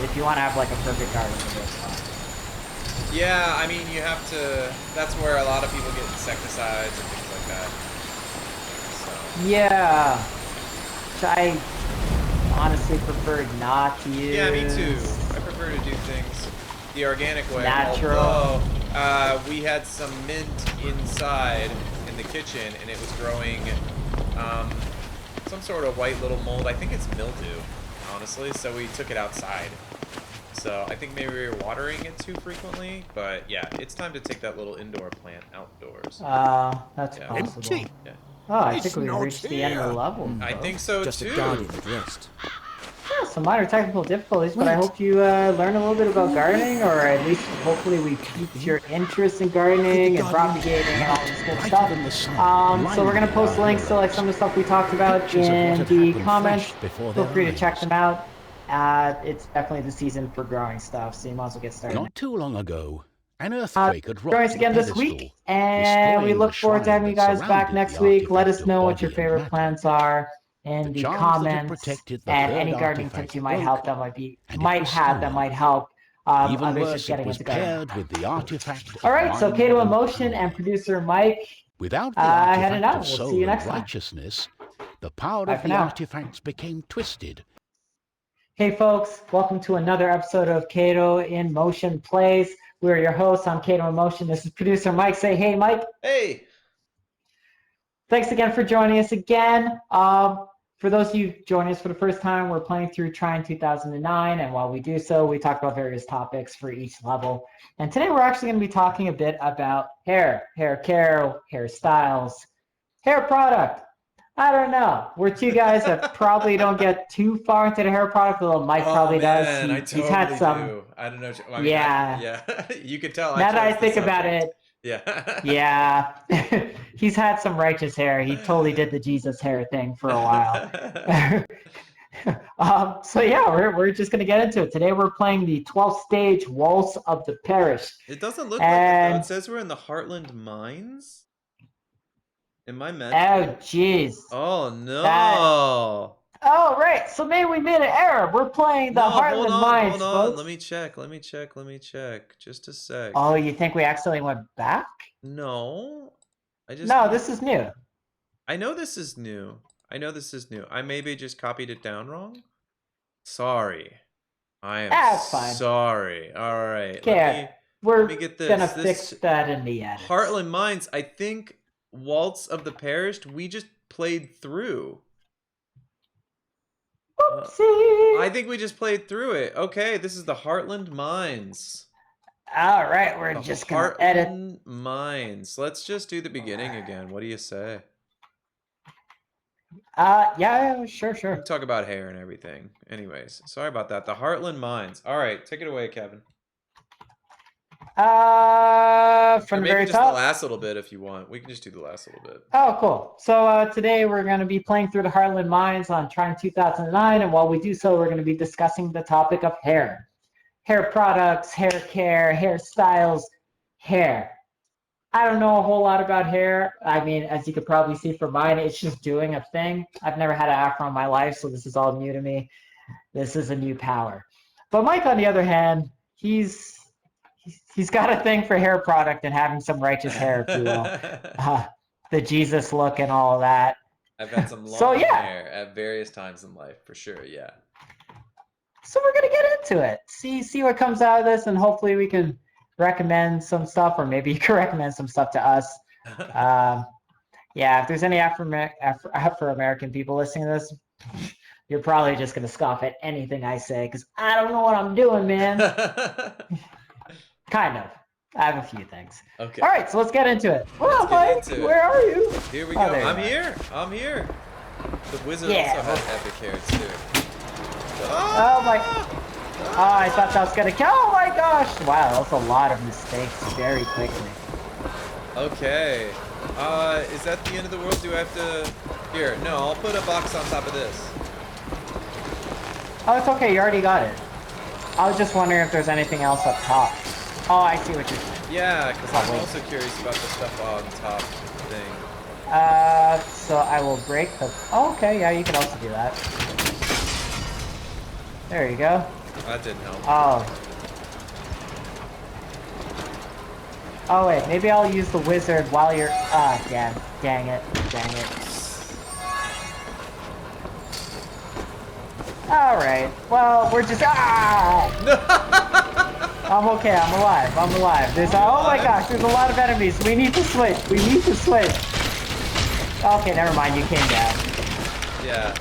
A: If you want to have like a perfect garden for this one.
B: Yeah, I mean you have to. That's where a lot of people get insecticides and things like that. So.
A: Yeah. I honestly prefer not to use.
B: Yeah, me too. I prefer to do things the organic way.
A: Natural.
B: Although, we had some mint inside in the kitchen, and it was growing some sort of white little mold. I think it's mildew, honestly. So we took it outside. So I think maybe we were watering it too frequently. But yeah, it's time to take that little indoor plant outdoors.
A: That's
B: Yeah.
A: possible.
B: Yeah.
A: Oh, I
E: It's
A: think we
E: not
A: reached the end of the
E: here.
A: level.
B: I think so
D: Just
B: too.
D: a guardian at rest.
A: Yeah, some minor technical difficulties, but I hope you learn a little bit about gardening, or at least hopefully we piqued your interest in gardening and propagating and all this good stuff. So we're gonna post links to like some of the stuff we talked about in the comments. Feel free to check them out. It's definitely the season for growing stuff, so you might as well get started.
C: Not too long ago, an earthquake had rocked
A: Join us
C: the
A: again this
C: pedestal,
A: week, and we
C: destroying
A: look
C: the
A: forward to
C: shrine
A: having you
C: that
A: guys back
C: surrounded
A: next
C: the
A: week. Let
C: artifact
A: us
C: of
A: know what your
C: body and
A: favorite
C: matter.
A: plants are in
C: The
A: the
C: charms that had
A: comments,
C: protected the
A: and
C: third
A: any gardening
C: artifact
A: tips you might
C: broke,
A: help that might have that
C: stolen.
A: might help
C: Even
A: others
C: worse,
A: just
C: it
A: getting
C: was
A: into gardening.
C: paired with the artifact of
A: All right, so
C: mind
A: Cato
C: and
A: Emotion and
C: power.
A: producer Mike,
C: Without the
A: heading
C: artifact
A: out.
C: of
A: We'll see
C: soul
A: you
C: and
A: next time.
C: righteousness, the power
A: Bye
C: of
A: for
C: the
A: now.
C: artifacts became twisted.
A: Hey folks, welcome to another episode of Cato in Motion Plays. We're your hosts. I'm Cato in Motion. This is producer Mike. Say hey, Mike.
B: Hey.
A: Thanks again for joining us again. For those of you joining us for the first time, we're playing through Trine 2009, and while we do so, we talk about various topics for each level. And today we're actually going to be talking a bit about hair care, hairstyles, hair product. I don't know. We're two guys that probably don't get too far into the hair product, although Mike probably does.
B: I
A: He's had some.
B: do. I don't know. I mean,
A: Yeah.
B: yeah. You could tell.
A: Now that I
B: chose the
A: think about
B: subject.
A: it,
B: Yeah.
A: yeah, he's had some righteous hair. He totally did the Jesus hair thing for a while. So yeah, we're just gonna get into it. Today we're playing the 12th stage Waltz of the Parish.
B: It doesn't look like it though. It says we're in the Heartland Mines. Am I meant?
A: Oh jeez.
B: Oh no.
A: Oh right. So maybe we made an error. We're playing the Heartland Mines,
B: hold on.
A: folks.
B: Let me check. Just a sec.
A: Oh, you think we accidentally went back?
B: No.
A: No, this is new.
B: I know this is new. I maybe just copied it down wrong. Sorry. I am
A: That's fine.
B: sorry. All right.
A: Okay. We're
B: let me get this.
A: gonna fix that in the end.
B: Heartland Mines, I think Waltz of the Parish, we just played through.
A: Oopsie.
B: I think we just played through it. Okay, this is the Heartland Mines.
A: All right, we're just gonna edit.
B: Heartland Mines. Let's just do the beginning again. What do you say?
A: Yeah, sure.
B: We'll talk about hair and everything. Anyways, sorry about that. The Heartland Mines. All right, take it away, Kevin.
A: From
B: or
A: the
B: maybe
A: very
B: just
A: top.
B: the last little bit if you want. We can just do the last little bit.
A: Oh, cool. So today we're going to be playing through the Heartland Mines on Trine 2009, and while we do so, we're going to be discussing the topic of hair products, hair care, hairstyles, hair. I don't know a whole lot about hair. I mean, as you could probably see from mine, it's just doing a thing. I've never had an afro in my life, so this is all new to me. This is a new power. But Mike, on the other hand, he's got a thing for hair product and having some righteous hair, if you will. The Jesus look and all that.
B: I've had some long hair at various times in life, for sure, yeah.
A: So we're going to get into it. See what comes out of this, and hopefully we can recommend some stuff, or maybe you can recommend some stuff to us. Yeah, if there's any Afro-American people listening to this, you're probably just going to scoff at anything I say, because I don't know what I'm doing, man. Kind of. I have a few things. Okay. All right, so let's get into it. Well, Mike, where are you?
B: Here we go. I'm here. The wizard also has epic hair, too.
A: Oh, my. Oh, I thought that was going to kill. Oh, my gosh. Wow, that's a lot of mistakes very quickly.
B: Okay. Is that the end of the world? Do I have to... Here, no, I'll put a box on top of this.
A: Oh, it's okay. You already got it. I was just wondering if there's anything else up top. Oh, I see what you're saying.
B: Yeah, because I'm also curious about the stuff on top thing.
A: So I will break the... Oh, okay, yeah, you can also do that. There you go.
B: That didn't help.
A: Oh. Oh, wait, maybe I'll use the wizard while you're... Ah, dang it. Alright, well, we're just... Ah! I'm okay, I'm alive. There's... Oh my gosh, there's a lot of enemies. We need to switch. Okay, never mind, you came down.
B: Yeah.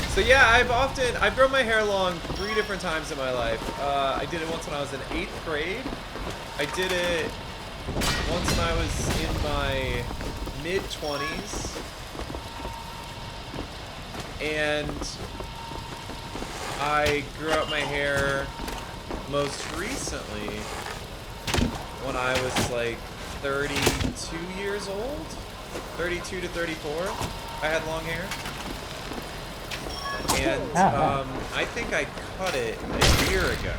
B: So yeah, I've grown my hair long 3 different times in my life. I did it once when I was in 8th grade. I did it once when I was in my mid-20s. And I grew out my hair most recently when I was like 32 years old. 32 to 34. I had long hair. And I think I cut it a year ago.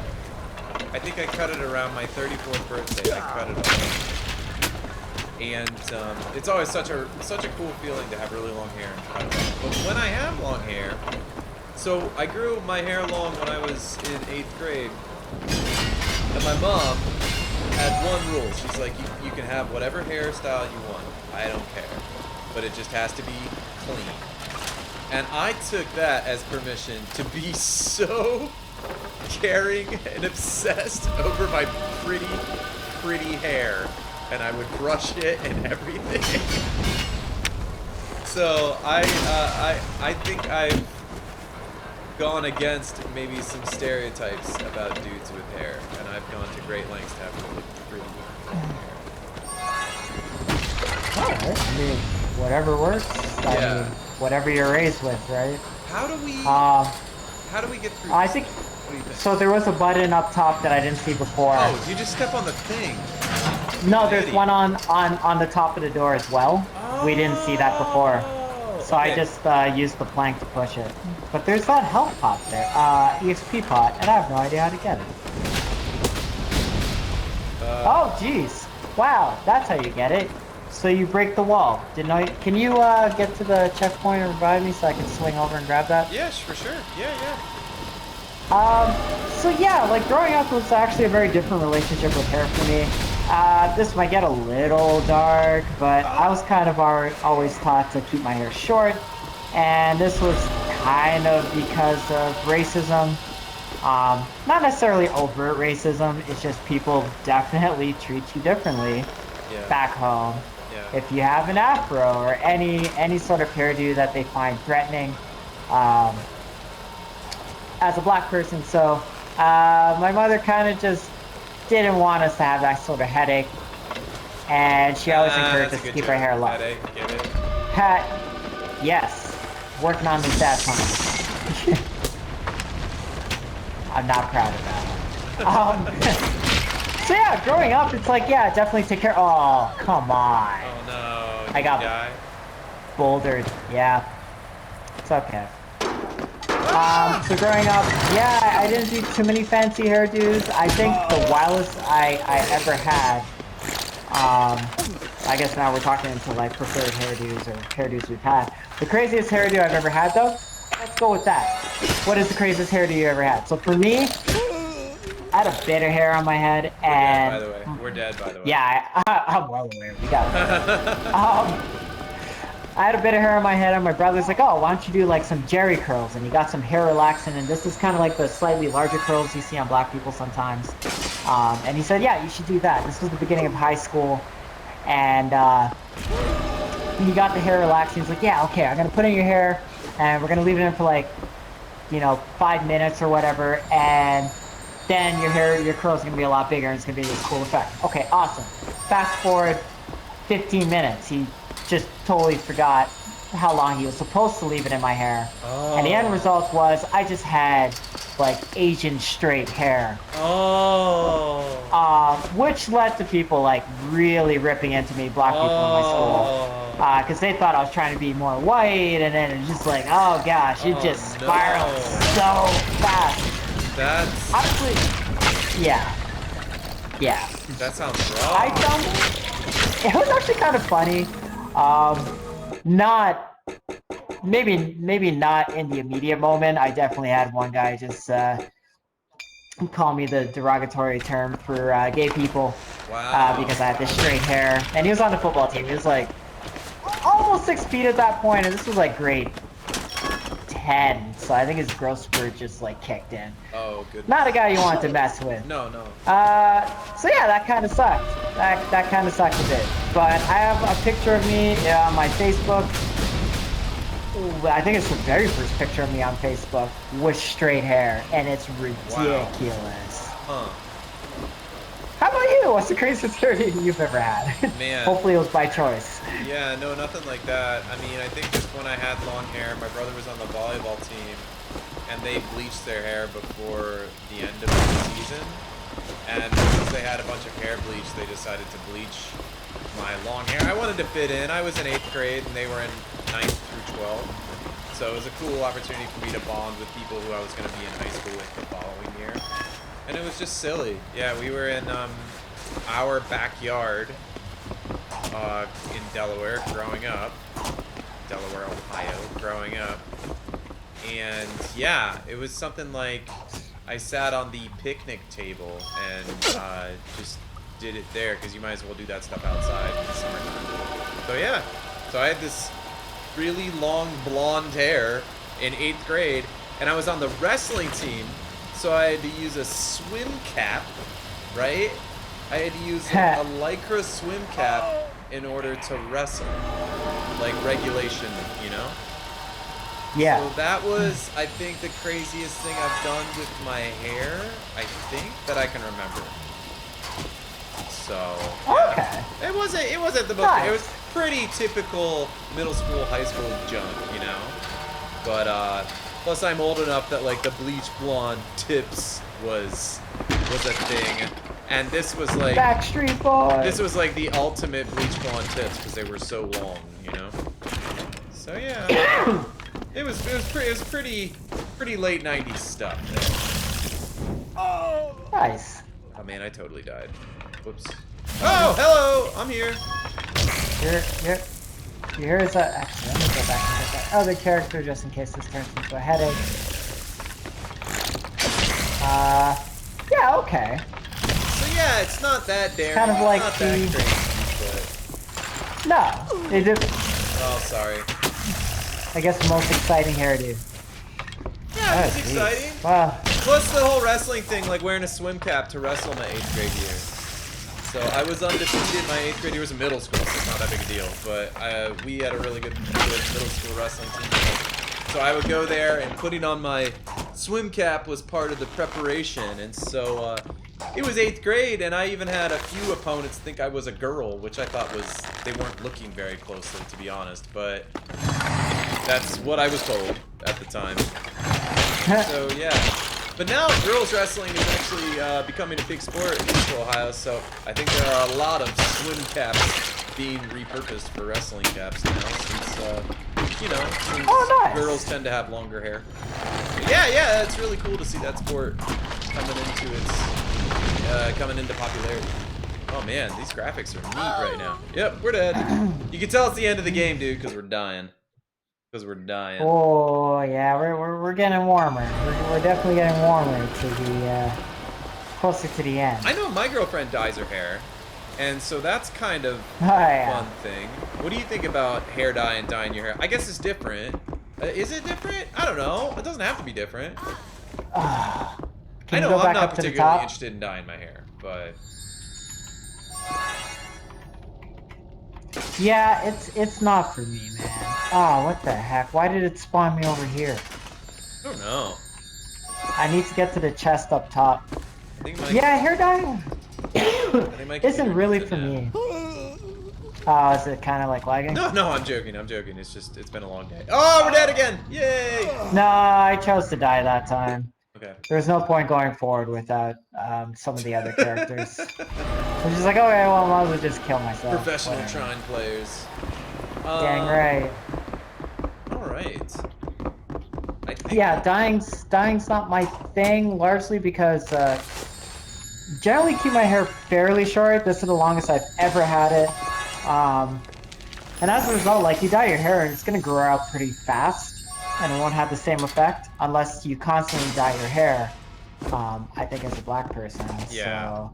B: I think I cut it around my 34th birthday. I cut it off. And it's always such a cool feeling to have really long hair and cut it off. But when I have long hair, so I grew my hair long when I was in 8th grade, and my mom had one rule. She's like, you can have whatever hairstyle you want. I don't care. But it just has to be clean. And I took that as permission to be so caring and obsessed over my pretty hair. And I would brush it and everything. So I think I've gone against maybe some stereotypes about dudes with hair, and I've gone to great lengths to have really long hair.
A: Alright, I mean, whatever works. I mean, whatever you're raised with, right?
B: How do we get through?
A: I think.
B: What do you think?
A: So there was a button up top that I didn't see before.
B: Oh, you just step on the thing.
A: No, there's one on the top of the door as well.
B: Oh,
A: we didn't see that before. So
B: okay.
A: I just used the plank to push it. But there's that health pot there, EXP pot, and I have no idea how to get it. Oh, jeez. Wow, that's how you get it. So you break the wall. Didn't know. Can you get to the checkpoint and revive me so I can swing over and grab that?
B: Yeah, for sure. Yeah.
A: So yeah, like growing up was actually a very different relationship with hair for me. This might get a little dark, but I was kind of always taught to keep my hair short, and this was kind of because of racism. Not necessarily overt racism, it's just people definitely treat you differently back home.
B: Yeah.
A: If you have an afro or any sort of hairdo that they find threatening, as a black person. So my mother kind of just didn't want us to have that sort of headache, and she always encouraged us to keep our hair long.
B: Headache, get it?
A: Yes, working on this dad plan. I'm not proud of that. So yeah, growing up, it's like, yeah, definitely take care. Oh, come on.
B: Oh no.
A: I got bouldered. Yeah, it's okay. So growing up, yeah, I didn't do too many fancy hairdos. I think the wildest I ever had, I guess now we're talking into like preferred hairdos or hairdos we've had. The craziest hairdo I've ever had though, let's go with that. What is the craziest hairdo you ever had? So for me, I had a bit of hair on my head, and
B: we're dead by the way.
A: Yeah, I'm well aware. We got it. I had a bit of hair on my head, and my brother's like, oh, why don't you do like some Jerry curls? And he got some hair relaxant, and this is kind of like the slightly larger curls you see on black people sometimes. And he said, yeah, you should do that. This was the beginning of high school, and he got the hair relaxing. He's like, yeah, okay, I'm gonna put in your hair, and we're gonna leave it in for like, 5 minutes or whatever, and then your curls are gonna be a lot bigger, and it's gonna be this cool effect. Okay, awesome. Fast forward 15 minutes. He just totally forgot how long he was supposed to leave it in my hair. Oh. And the end result was I just had like Asian straight hair.
B: Oh.
A: Which led to people like really ripping into me, black people in my school. Because they thought I was trying to be more white, and then it's just like, oh gosh, it just spiraled so fast.
B: That's...
A: Honestly, yeah.
B: That sounds wrong.
A: It was actually kind of funny. Maybe not in the immediate moment. I definitely had one guy just call me the derogatory term for gay people.
B: Wow.
A: Because I had this straight hair, and he was on the football team. He was like almost 6 feet at that point, and this was like grade 10 10, so I think his growth spurt just like kicked in.
B: Oh, good.
A: Not a guy you want to mess with.
B: No.
A: So yeah, that kind of sucked. That kind of sucked a bit. But I have a picture of me on my Facebook. Ooh, I think it's the very first picture of me on Facebook with straight hair, and it's ridiculous.
B: Huh.
A: How about you? What's the craziest hairdo you've ever had?
B: Man.
A: Hopefully it was by choice.
B: Yeah, no, nothing like that. I mean, I think just when I had long hair, my brother was on the volleyball team, and they bleached their hair before the end of the season. And because they had a bunch of hair bleach, they decided to bleach my long hair. I wanted to fit in. I was in 8th grade, and they were in 9th through 12th. So it was a cool opportunity for me to bond with people who I was going to be in high school with the following year. And it was just silly. Yeah, we were in our backyard in Delaware growing up. Delaware, Ohio, growing up. And yeah, it was something like I sat on the picnic table and just did it there because you might as well do that stuff outside in the summertime. So yeah, so I had this really long blonde hair in 8th grade, and I was on the wrestling team. So I had to use a swim cap, right? I had to use a lycra swim cap in order to wrestle, like regulation, you know?
A: Yeah.
B: So that was, I think, the craziest thing I've done with my hair, I think, that I can remember. So, yeah.
A: Okay.
B: It wasn't the most,
A: Nice.
B: It was pretty typical middle school, high school junk, you know? But, plus, I'm old enough that like the bleach blonde tips was a thing, and this was like
A: Backstreet Boys.
B: This was like the ultimate bleach blonde tips because they were so long, you know. So yeah, it was pretty late '90s stuff.
E: Oh!
A: Nice.
B: Oh man, I totally died. Whoops. Oh, hello, I'm here.
A: Here's a. Actually, let me go back and get that other character just in case this turns into a headache. Yeah, okay.
B: So yeah, it's not that daring.
A: Kind of like
B: not that
A: the-
B: crazy, but
A: No, it is,
B: oh, sorry.
A: I guess, the most exciting hairdo.
B: Yeah, it's
A: Oh, geez.
B: exciting.
A: Wow.
B: Plus the whole wrestling thing, like wearing a swim cap to wrestle my 8th grade year. So I was undefeated. My 8th grade year was in middle school, so it's not that big a deal. But we had a really good middle school wrestling team. So I would go there, and putting on my swim cap was part of the preparation. And so it was 8th grade, and I even had a few opponents think I was a girl, which I thought was, they weren't looking very closely, to be honest. But that's what I was told at the time. So yeah. But now girls wrestling is actually becoming a big sport in Central Ohio, so I think there are a lot of swim caps being repurposed for wrestling caps now, since, you know, since
A: nice.
B: girls tend to have longer hair. But yeah, it's really cool to see that sport coming into popularity. Oh man, these graphics are neat right now. Yep, we're dead. You can tell it's the end of the game, dude, because we're dying.
A: Oh yeah, we're getting warmer. We're definitely getting warmer to the closer to the end.
B: I know my girlfriend dyes her hair, and so that's kind of
A: Oh, yeah.
B: fun thing. What do you think about hair dye and dyeing your hair? I guess it's different. Is it different? I don't know. It doesn't have to be different. I
A: Can you
B: know
A: go
B: I'm
A: back
B: not
A: up to the
B: particularly
A: top?
B: interested in dyeing my hair, but
A: Yeah, it's not for me, man. Oh, what the heck? Why did it spawn me over here?
B: I don't know.
A: I need to get to the chest up top.
B: I think my,
A: Yeah, hair dye
B: I think my
A: isn't
B: computer
A: really
B: needs
A: for
B: it now.
A: me. Oh, is it kind of like lagging?
B: No, I'm joking. It's been a long day. Oh, we're dead again. Yay.
A: No, I chose to die that time.
B: Okay.
A: There's no point going forward without some of the other characters. I'm just like, okay, well, I might as well just kill myself.
B: Professional
A: Whatever.
B: Trine players.
A: Dang right.
B: All right. I think
A: Yeah, dying's not my thing, largely because generally keep my hair fairly short. This is the longest I've ever had it. And as a result, like, you dye your hair and it's gonna grow out pretty fast, and it won't have the same effect unless you constantly dye your hair. I think as a black person.
B: Yeah.
A: So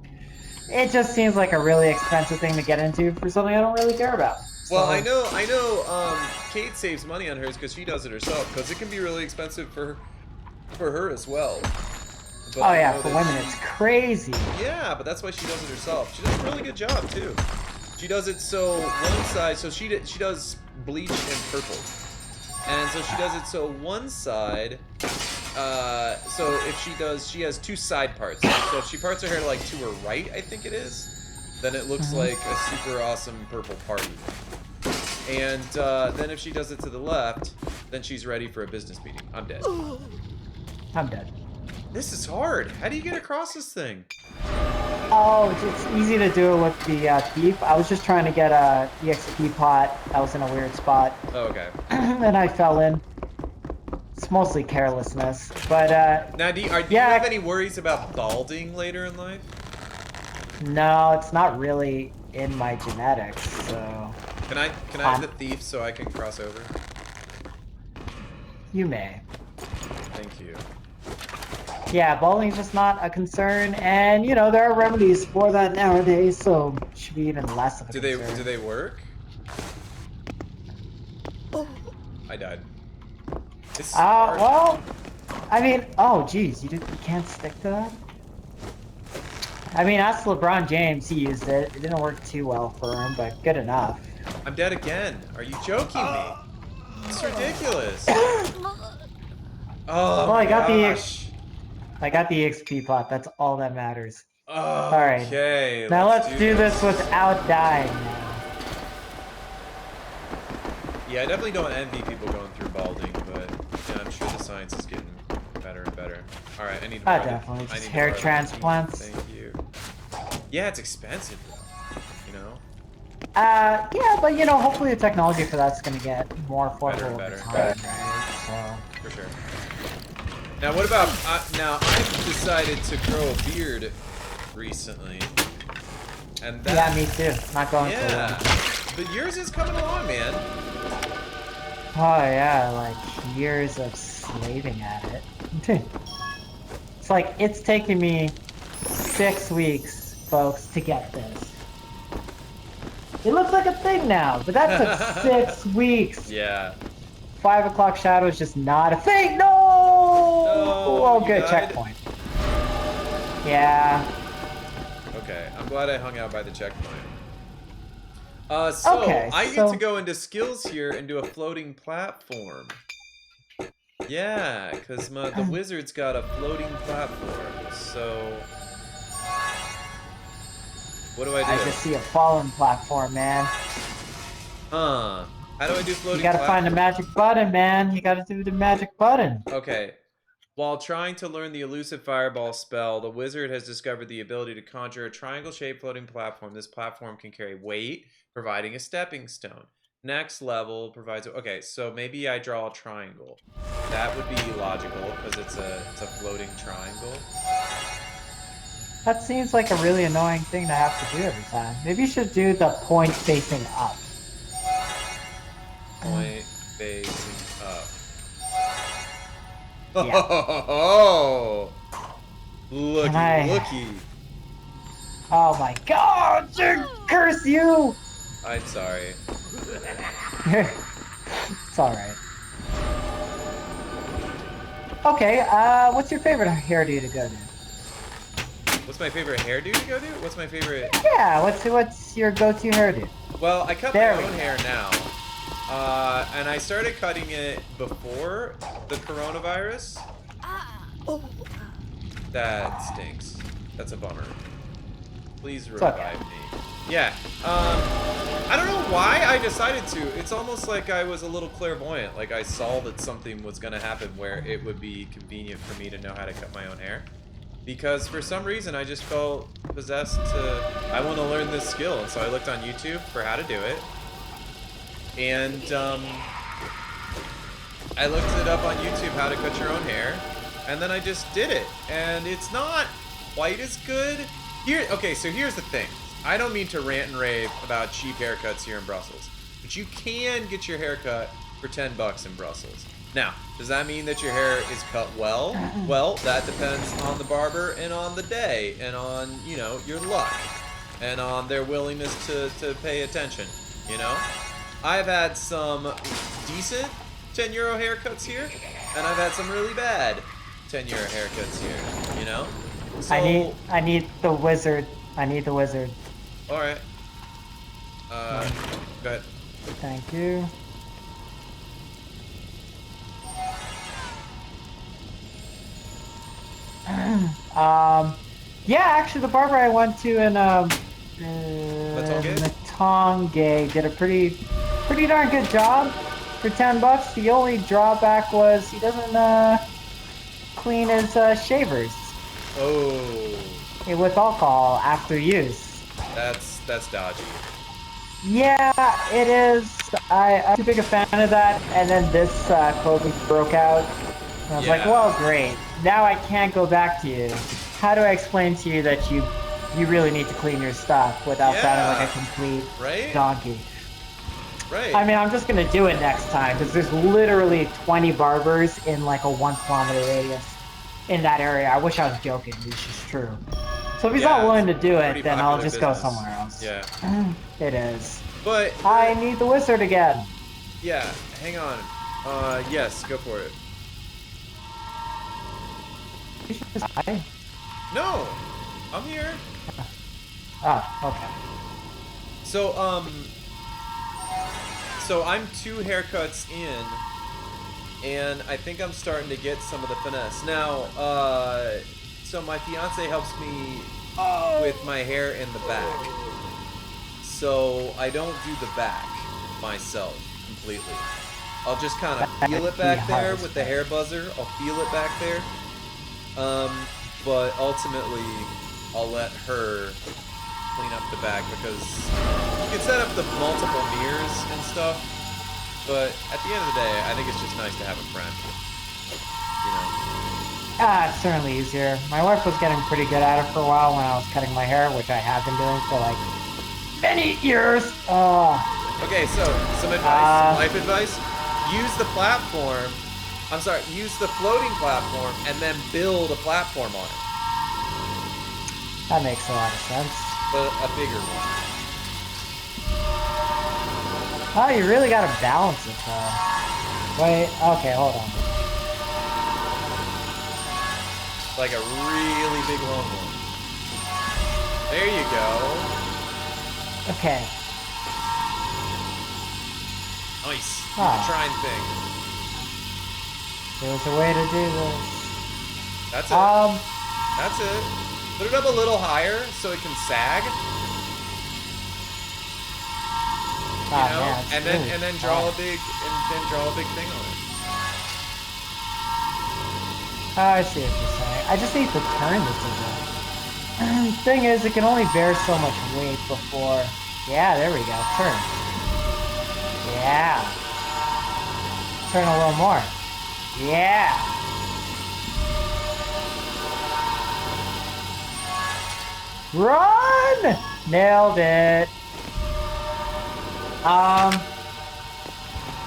A: it just seems like a really expensive thing to get into for something I don't really care about. So,
B: Well, I know. Kate saves money on hers because she does it herself. Because it can be really expensive for her as well. But
A: oh yeah, for women it's crazy.
B: Yeah, but that's why she does it herself. She does a really good job too. She does it so one side, so she does bleach and purple, and so she does it so one side. So if she has two side parts. So if she parts her hair like to her right, I think it is, then it looks like a super awesome purple party. And then if she does it to the left, then she's ready for a business meeting. I'm dead.
A: I'm dead.
B: This is hard. How do you get across this thing?
A: Oh, it's easy to do it with the thief. I was just trying to get a EXP pot. I was in a weird spot.
B: Oh, okay.
A: And I fell in. It's mostly carelessness, but
B: Now, do you have any worries about balding later in life?
A: no, it's not really in my genetics. So
B: Can I have the thief so I can cross over?
A: you may.
B: Thank you.
A: Yeah, balding's just not a concern, and you know there are remedies for that nowadays, so it should be even less of a concern.
B: Do they work? I died. This is hard.
A: Well, I mean, oh geez, you can't stick to that. I mean, ask LeBron James. He used it. It didn't work too well for him, but good enough.
B: I'm dead again. Are you joking me? It's ridiculous. Oh,
A: Well, I got
B: gosh.
A: the XP pot. That's all that matters.
B: Oh,
A: All right.
B: okay.
A: Now let's do this without dying.
B: Yeah, I definitely don't envy people going through balding, but yeah, I'm sure the science is getting better and better. All right, I need to borrow
A: Definitely.
B: I
A: Just
B: need to
A: hair
B: borrow the
A: transplants.
B: key. Thank you. Yeah, it's expensive, you know?
A: Yeah, but you know, hopefully the technology for that's gonna get more affordable over
B: Better.
A: time, right? So.
B: For sure. Now, what about now? I've decided to grow a beard recently, and that,
A: Yeah, me too. Not going for
B: yeah,
A: one.
B: but yours is coming along, man.
A: Oh yeah, like years of slaving at it. It's like it's taken me 6 weeks, folks, to get this. It looks like a thing now, but that took 6 weeks.
B: Yeah.
A: 5 o'clock shadow is just not a thing. No! Oh,
B: you
A: good
B: died?
A: checkpoint. Yeah.
B: Okay, I'm glad I hung out by the checkpoint. So
A: Okay,
B: I get to go into skills here and do a floating platform. Yeah, because the wizard's got a floating platform. So what do I do?
A: I just see a fallen platform, man.
B: Huh. How do I do floating
A: You gotta
B: platform?
A: find the magic button, man. You gotta do the magic button.
B: Okay. While trying to learn the elusive fireball spell, the wizard has discovered the ability to conjure a triangle-shaped floating platform. This platform can carry weight, providing a stepping stone. Next level provides... Okay, so maybe I draw a triangle. That would be logical, because it's a floating triangle.
A: That seems like a really annoying thing to have to do every time. Maybe you should do the point facing up.
B: Point facing up.
A: Yeah.
B: Oh, looky.
A: Oh my god! Curse you!
B: I'm sorry.
A: It's alright. Okay, what's your favorite hairdo to go to?
B: What's my favorite hairdo to go do? What's my favorite?
A: Yeah, what's your go-to hairdo?
B: Well, I cut
A: There
B: my
A: we
B: own
A: go.
B: hair now. And I started cutting it before the coronavirus. That stinks. That's a bummer. Please revive me. Yeah. I don't know why I decided to. It's almost like I was a little clairvoyant. Like I saw that something was going to happen where it would be convenient for me to know how to cut my own hair. Because for some reason I just felt possessed to... I want to learn this skill. And so I looked on YouTube for how to do it. And I looked it up on YouTube, how to cut your own hair, and then I just did it. And it's not quite as good. Okay, so here's the thing. I don't mean to rant and rave about cheap haircuts here in Brussels, but you can get your hair cut for 10 bucks in Brussels. Now, does that mean that your hair is cut well? Well, that depends on the barber and on the day and on, you know, your luck and on their willingness to pay attention, you know? I've had some decent 10 euro haircuts here, and I've had some really bad 10 euro haircuts here, you know? So,
A: I need the wizard. I need the wizard.
B: alright. Go ahead.
A: Thank you. Yeah, actually, the barber I went to in Matonge did a pretty darn good job for $10. The only drawback was he doesn't clean his shavers
B: Oh.
A: with alcohol after use.
B: That's dodgy.
A: Yeah, it is. I'm too big a fan of that. And then this COVID broke out. And I was like, well, great. Now I can't go back to you. How do I explain to you that you really need to clean your stuff without sounding like a complete donkey?
B: Right.
A: I mean, I'm just going to do it next time because there's literally 20 barbers in like a 1 kilometer radius in that area. I wish I was joking, which is true. So if he's not willing to do it, then I'll just go somewhere else.
B: Yeah.
A: It is.
B: But
A: I need the wizard again.
B: Yeah, hang on. Yes, go for it.
A: Hi.
B: No, I'm here.
A: Oh, okay.
B: So I'm 2 haircuts in, and I think I'm starting to get some of the finesse. Now, so my fiance helps me with my hair in the back. So I don't do the back myself completely. I'll just kind of feel it back there with the hair buzzer. I'll feel it back there. But ultimately, I'll let her clean up the back because you can set up the multiple mirrors and stuff. But at the end of the day, I think it's just nice to have a friend. You know?
A: It's certainly easier. My wife was getting pretty good at it for a while when I was cutting my hair, which I have been doing for like many years.
B: Okay, so some advice, some life advice. Use the platform. I'm sorry, use the floating platform and then build a platform on it.
A: That makes a lot of sense.
B: But a bigger one.
A: Oh, you really gotta balance it though. Wait, okay, hold on.
B: Like a really big long one. There you go.
A: Okay.
B: Nice. Do the Trine thing.
A: There's a way to do this.
B: That's it. That's it. Put it up a little higher so it can sag. You know?
A: Man,
B: and then draw a big thing on it.
A: I see what you're saying. I just need to turn this again. Thing is, it can only bear so much weight before. Yeah, there we go. Turn. Yeah. Turn a little more. Yeah. Run! Nailed it.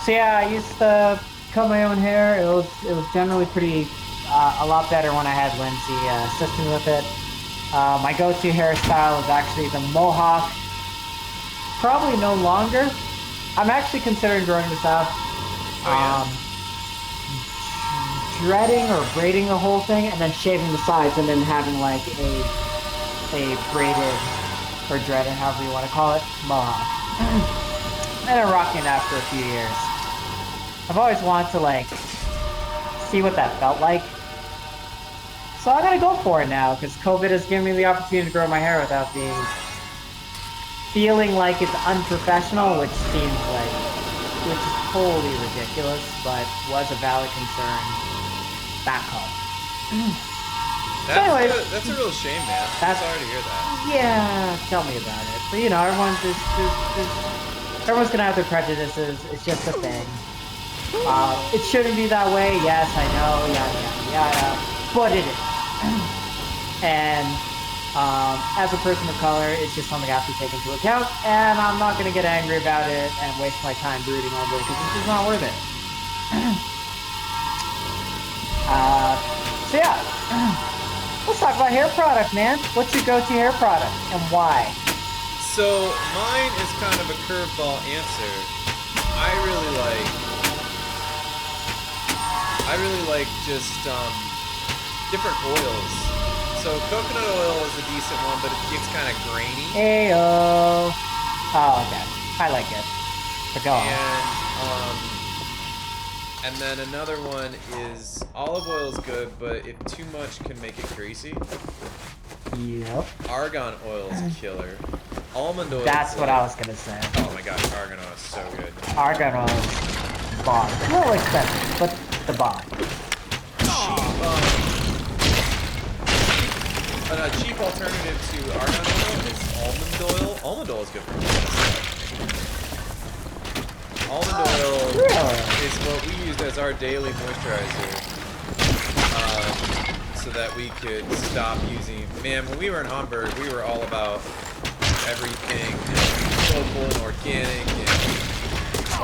A: So yeah, I used to cut my own hair. It was generally pretty a lot better when I had Lindsay assist me with it. My go-to hairstyle is actually the mohawk. Probably no longer. I'm actually considering growing this out. Dreading or braiding the whole thing and then shaving the sides and then having like a braided or dreaded, however you want to call it, mohawk. And then rocking that for a few years. I've always wanted to like see what that felt like. So I gotta go for it now because COVID has given me the opportunity to grow my hair without feeling like it's unprofessional, which is totally ridiculous, but was a valid concern back home.
B: That's a real shame, man. I'm sorry to hear that.
A: Yeah, tell me about it. But you know, everyone's gonna have their prejudices. It's just a thing. It shouldn't be that way. Yes, I know. Yada yada yada. But it is. And as a person of color, it's just something I have to take into account. And I'm not gonna get angry about it and waste my time brooding over it because it's just not worth it. So yeah. Let's talk about hair product, man. What's your go-to hair product and why?
B: So mine is kind of a curveball answer. I really like just different oils. So coconut oil is a decent one, but it gets kind of grainy.
A: Ayo. Oh, okay. I like it. But go on.
B: And then another one is olive oil is good, but if too much can make it greasy.
A: Yep.
B: Argan oil is killer. Almond oil.
A: That's what I was gonna say.
B: Oh my gosh, argan oil is so good.
A: Argan oil is bomb. A little expensive, but the bomb.
B: A cheap alternative to argan oil is almond oil. Almond oil is good for me. Almond oil is what we used as our daily moisturizer, so that we could stop using. Man, when we were in Hamburg, we were all about everything local and organic and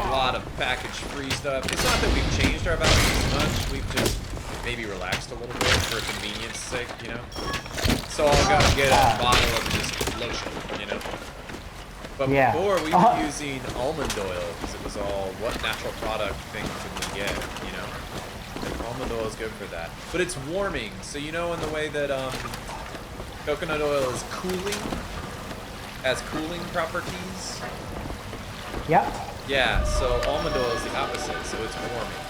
B: a lot of package-free stuff. It's not that we've changed our values much. We've just maybe relaxed a little bit for convenience sake, you know. So I'll go get a bottle of just lotion, you know. But before, we were using almond oil because it was all what natural product things can we get, you know? And almond oil is good for that. But it's warming, so you know in the way that coconut oil is cooling, has cooling properties?
A: Yep.
B: Yeah, so almond oil is the opposite, so it's warming.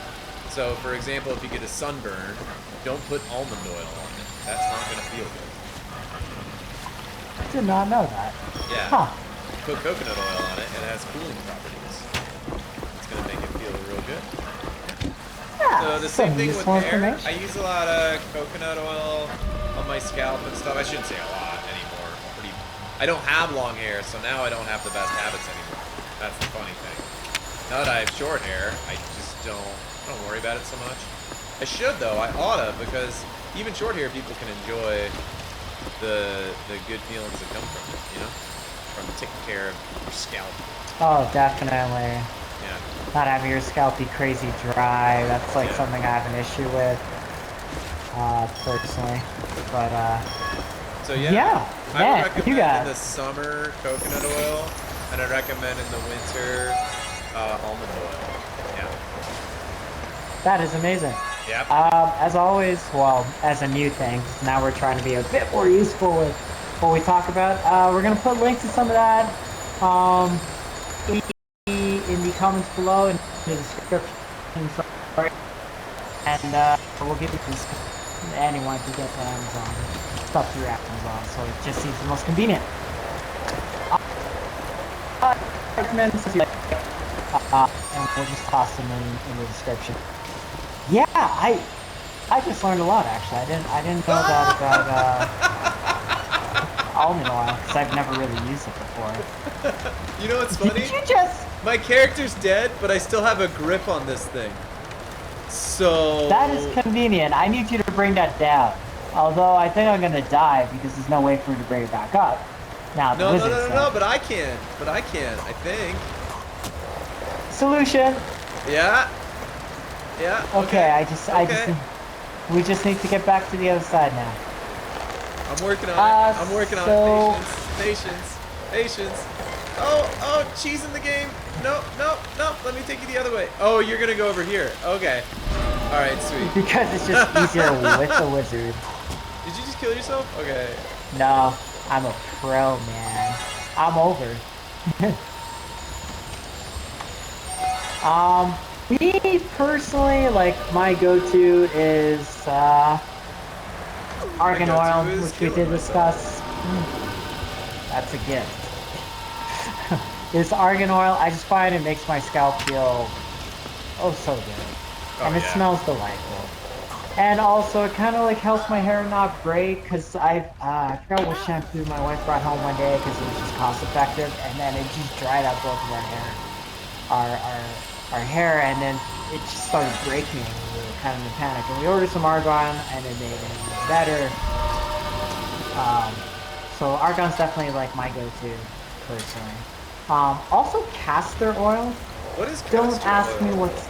B: So, for example, if you get a sunburn, don't put almond oil on it. That's not going to feel good.
A: I did not know that.
B: Yeah.
A: Huh.
B: Put coconut oil on it, and it has cooling properties. It's gonna make it feel real good.
A: Yeah,
B: So the same thing with hair.
A: information.
B: I use a lot of coconut oil on my scalp and stuff. I shouldn't say a lot anymore. I don't have long hair, so now I don't have the best habits anymore. That's the funny thing. Now that I have short hair, I just don't worry about it so much. I should though. I oughta, because even short hair people can enjoy the good feelings that come from it, you know? From taking care of your scalp.
A: Oh, definitely.
B: Yeah.
A: Not having your scalp be crazy dry. That's like something I have an issue with, personally. But
B: so yeah, I
A: man,
B: would recommend
A: you guys.
B: in the summer coconut oil, and I recommend in the winter almond oil. Yeah.
A: That is amazing.
B: Yep.
A: As always, well, as a new thing, 'cause now we're trying to be a bit more useful with what we talk about. We're gonna put links to some of that in the comments below and in the description. And we'll give you this. Anyone can get to Amazon stuff through Amazon, so it just seems the most convenient. I recommend this, and we'll just toss them in the description. Yeah, I just learned a lot actually. I didn't know that about almond oil because I've never really used it before.
B: You know what's funny?
A: Did you just?
B: My character's dead, but I still have a grip on this thing. So
A: That is convenient. I need you to bring that down. Although I think I'm gonna die because there's no way for me to bring it back up. Now
B: no, but I can. I think.
A: Solution.
B: Yeah. Yeah.
A: Okay. We just need to get back to the other side now.
B: I'm working on it. I'm working on it. Patience. Oh, cheese in the game. No. Let me take you the other way. Oh, you're gonna go over here. Okay. All right, sweet.
A: Because it's just easier with the wizard.
B: Did you just kill yourself? Okay.
A: No, I'm a pro, man. I'm over. Me personally, like my go-to is argan oil, which we did discuss. That's a gift. This argan oil, I just find it makes my scalp feel so good, and it smells delightful. And also, it kind of like helps my hair not break, because I forgot what shampoo my wife brought home one day because it was just cost effective, and then it just dried out both of our hair, our hair, and then it just started breaking, and we were kind of in a panic. And we ordered some argan, and it made it even better. So argan's definitely like my go-to, personally. Also castor oil.
B: What is castor oil?
A: Don't ask me what's...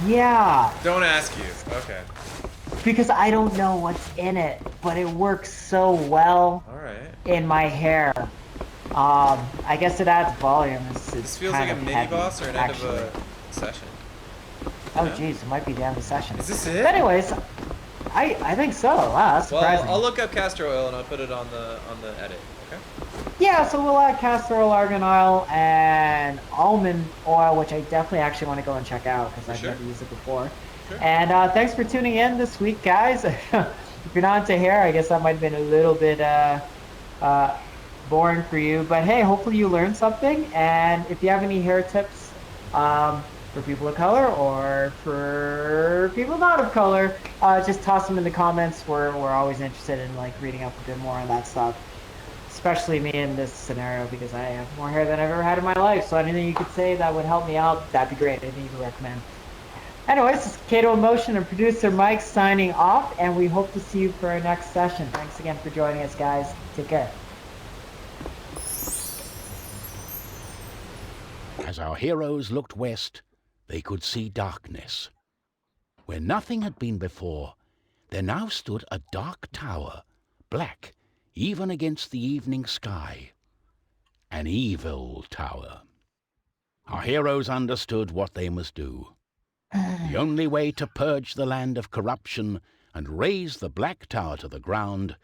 A: Yeah.
B: Don't ask you. Okay.
A: Because I don't know what's in it, but it works so well
B: All right.
A: in my hair. I guess it adds volume. It's
B: This feels
A: kind
B: like a
A: of
B: mini
A: heavy,
B: boss or an end
A: actually.
B: of a session.
A: Oh,
B: Yeah.
A: geez, it might be the end of the session.
B: Is this
A: But
B: it?
A: anyways, I think so. Wow, that's surprising.
B: Well, I'll look up castor oil and I'll put it on the edit. Okay.
A: Yeah, so we'll add castor oil, argan oil, and almond oil, which I definitely actually want to go and check out because I've never used it before.
B: Sure.
A: And thanks for tuning in this week, guys. If you're not into hair, I guess that might have been a little bit boring for you. But hey, hopefully you learned something. And if you have any hair tips for people of color or for people not of color, just toss them in the comments. We're always interested in like reading up a bit more on that stuff. Especially me in this scenario because I have more hair than I've ever had in my life. So anything you could say that would help me out, that'd be great. Anything you could recommend. Anyways, this is CATOINMOTION and Producer Mike signing off, and we hope to see you for our next session. Thanks again for joining us, guys. Take care.
C: As our heroes looked west, they could see darkness. Where nothing had been before, there now stood a dark tower, black even against the evening sky. An evil tower. Our heroes understood what they must do. The only way to purge the land of corruption and raze the black tower to the ground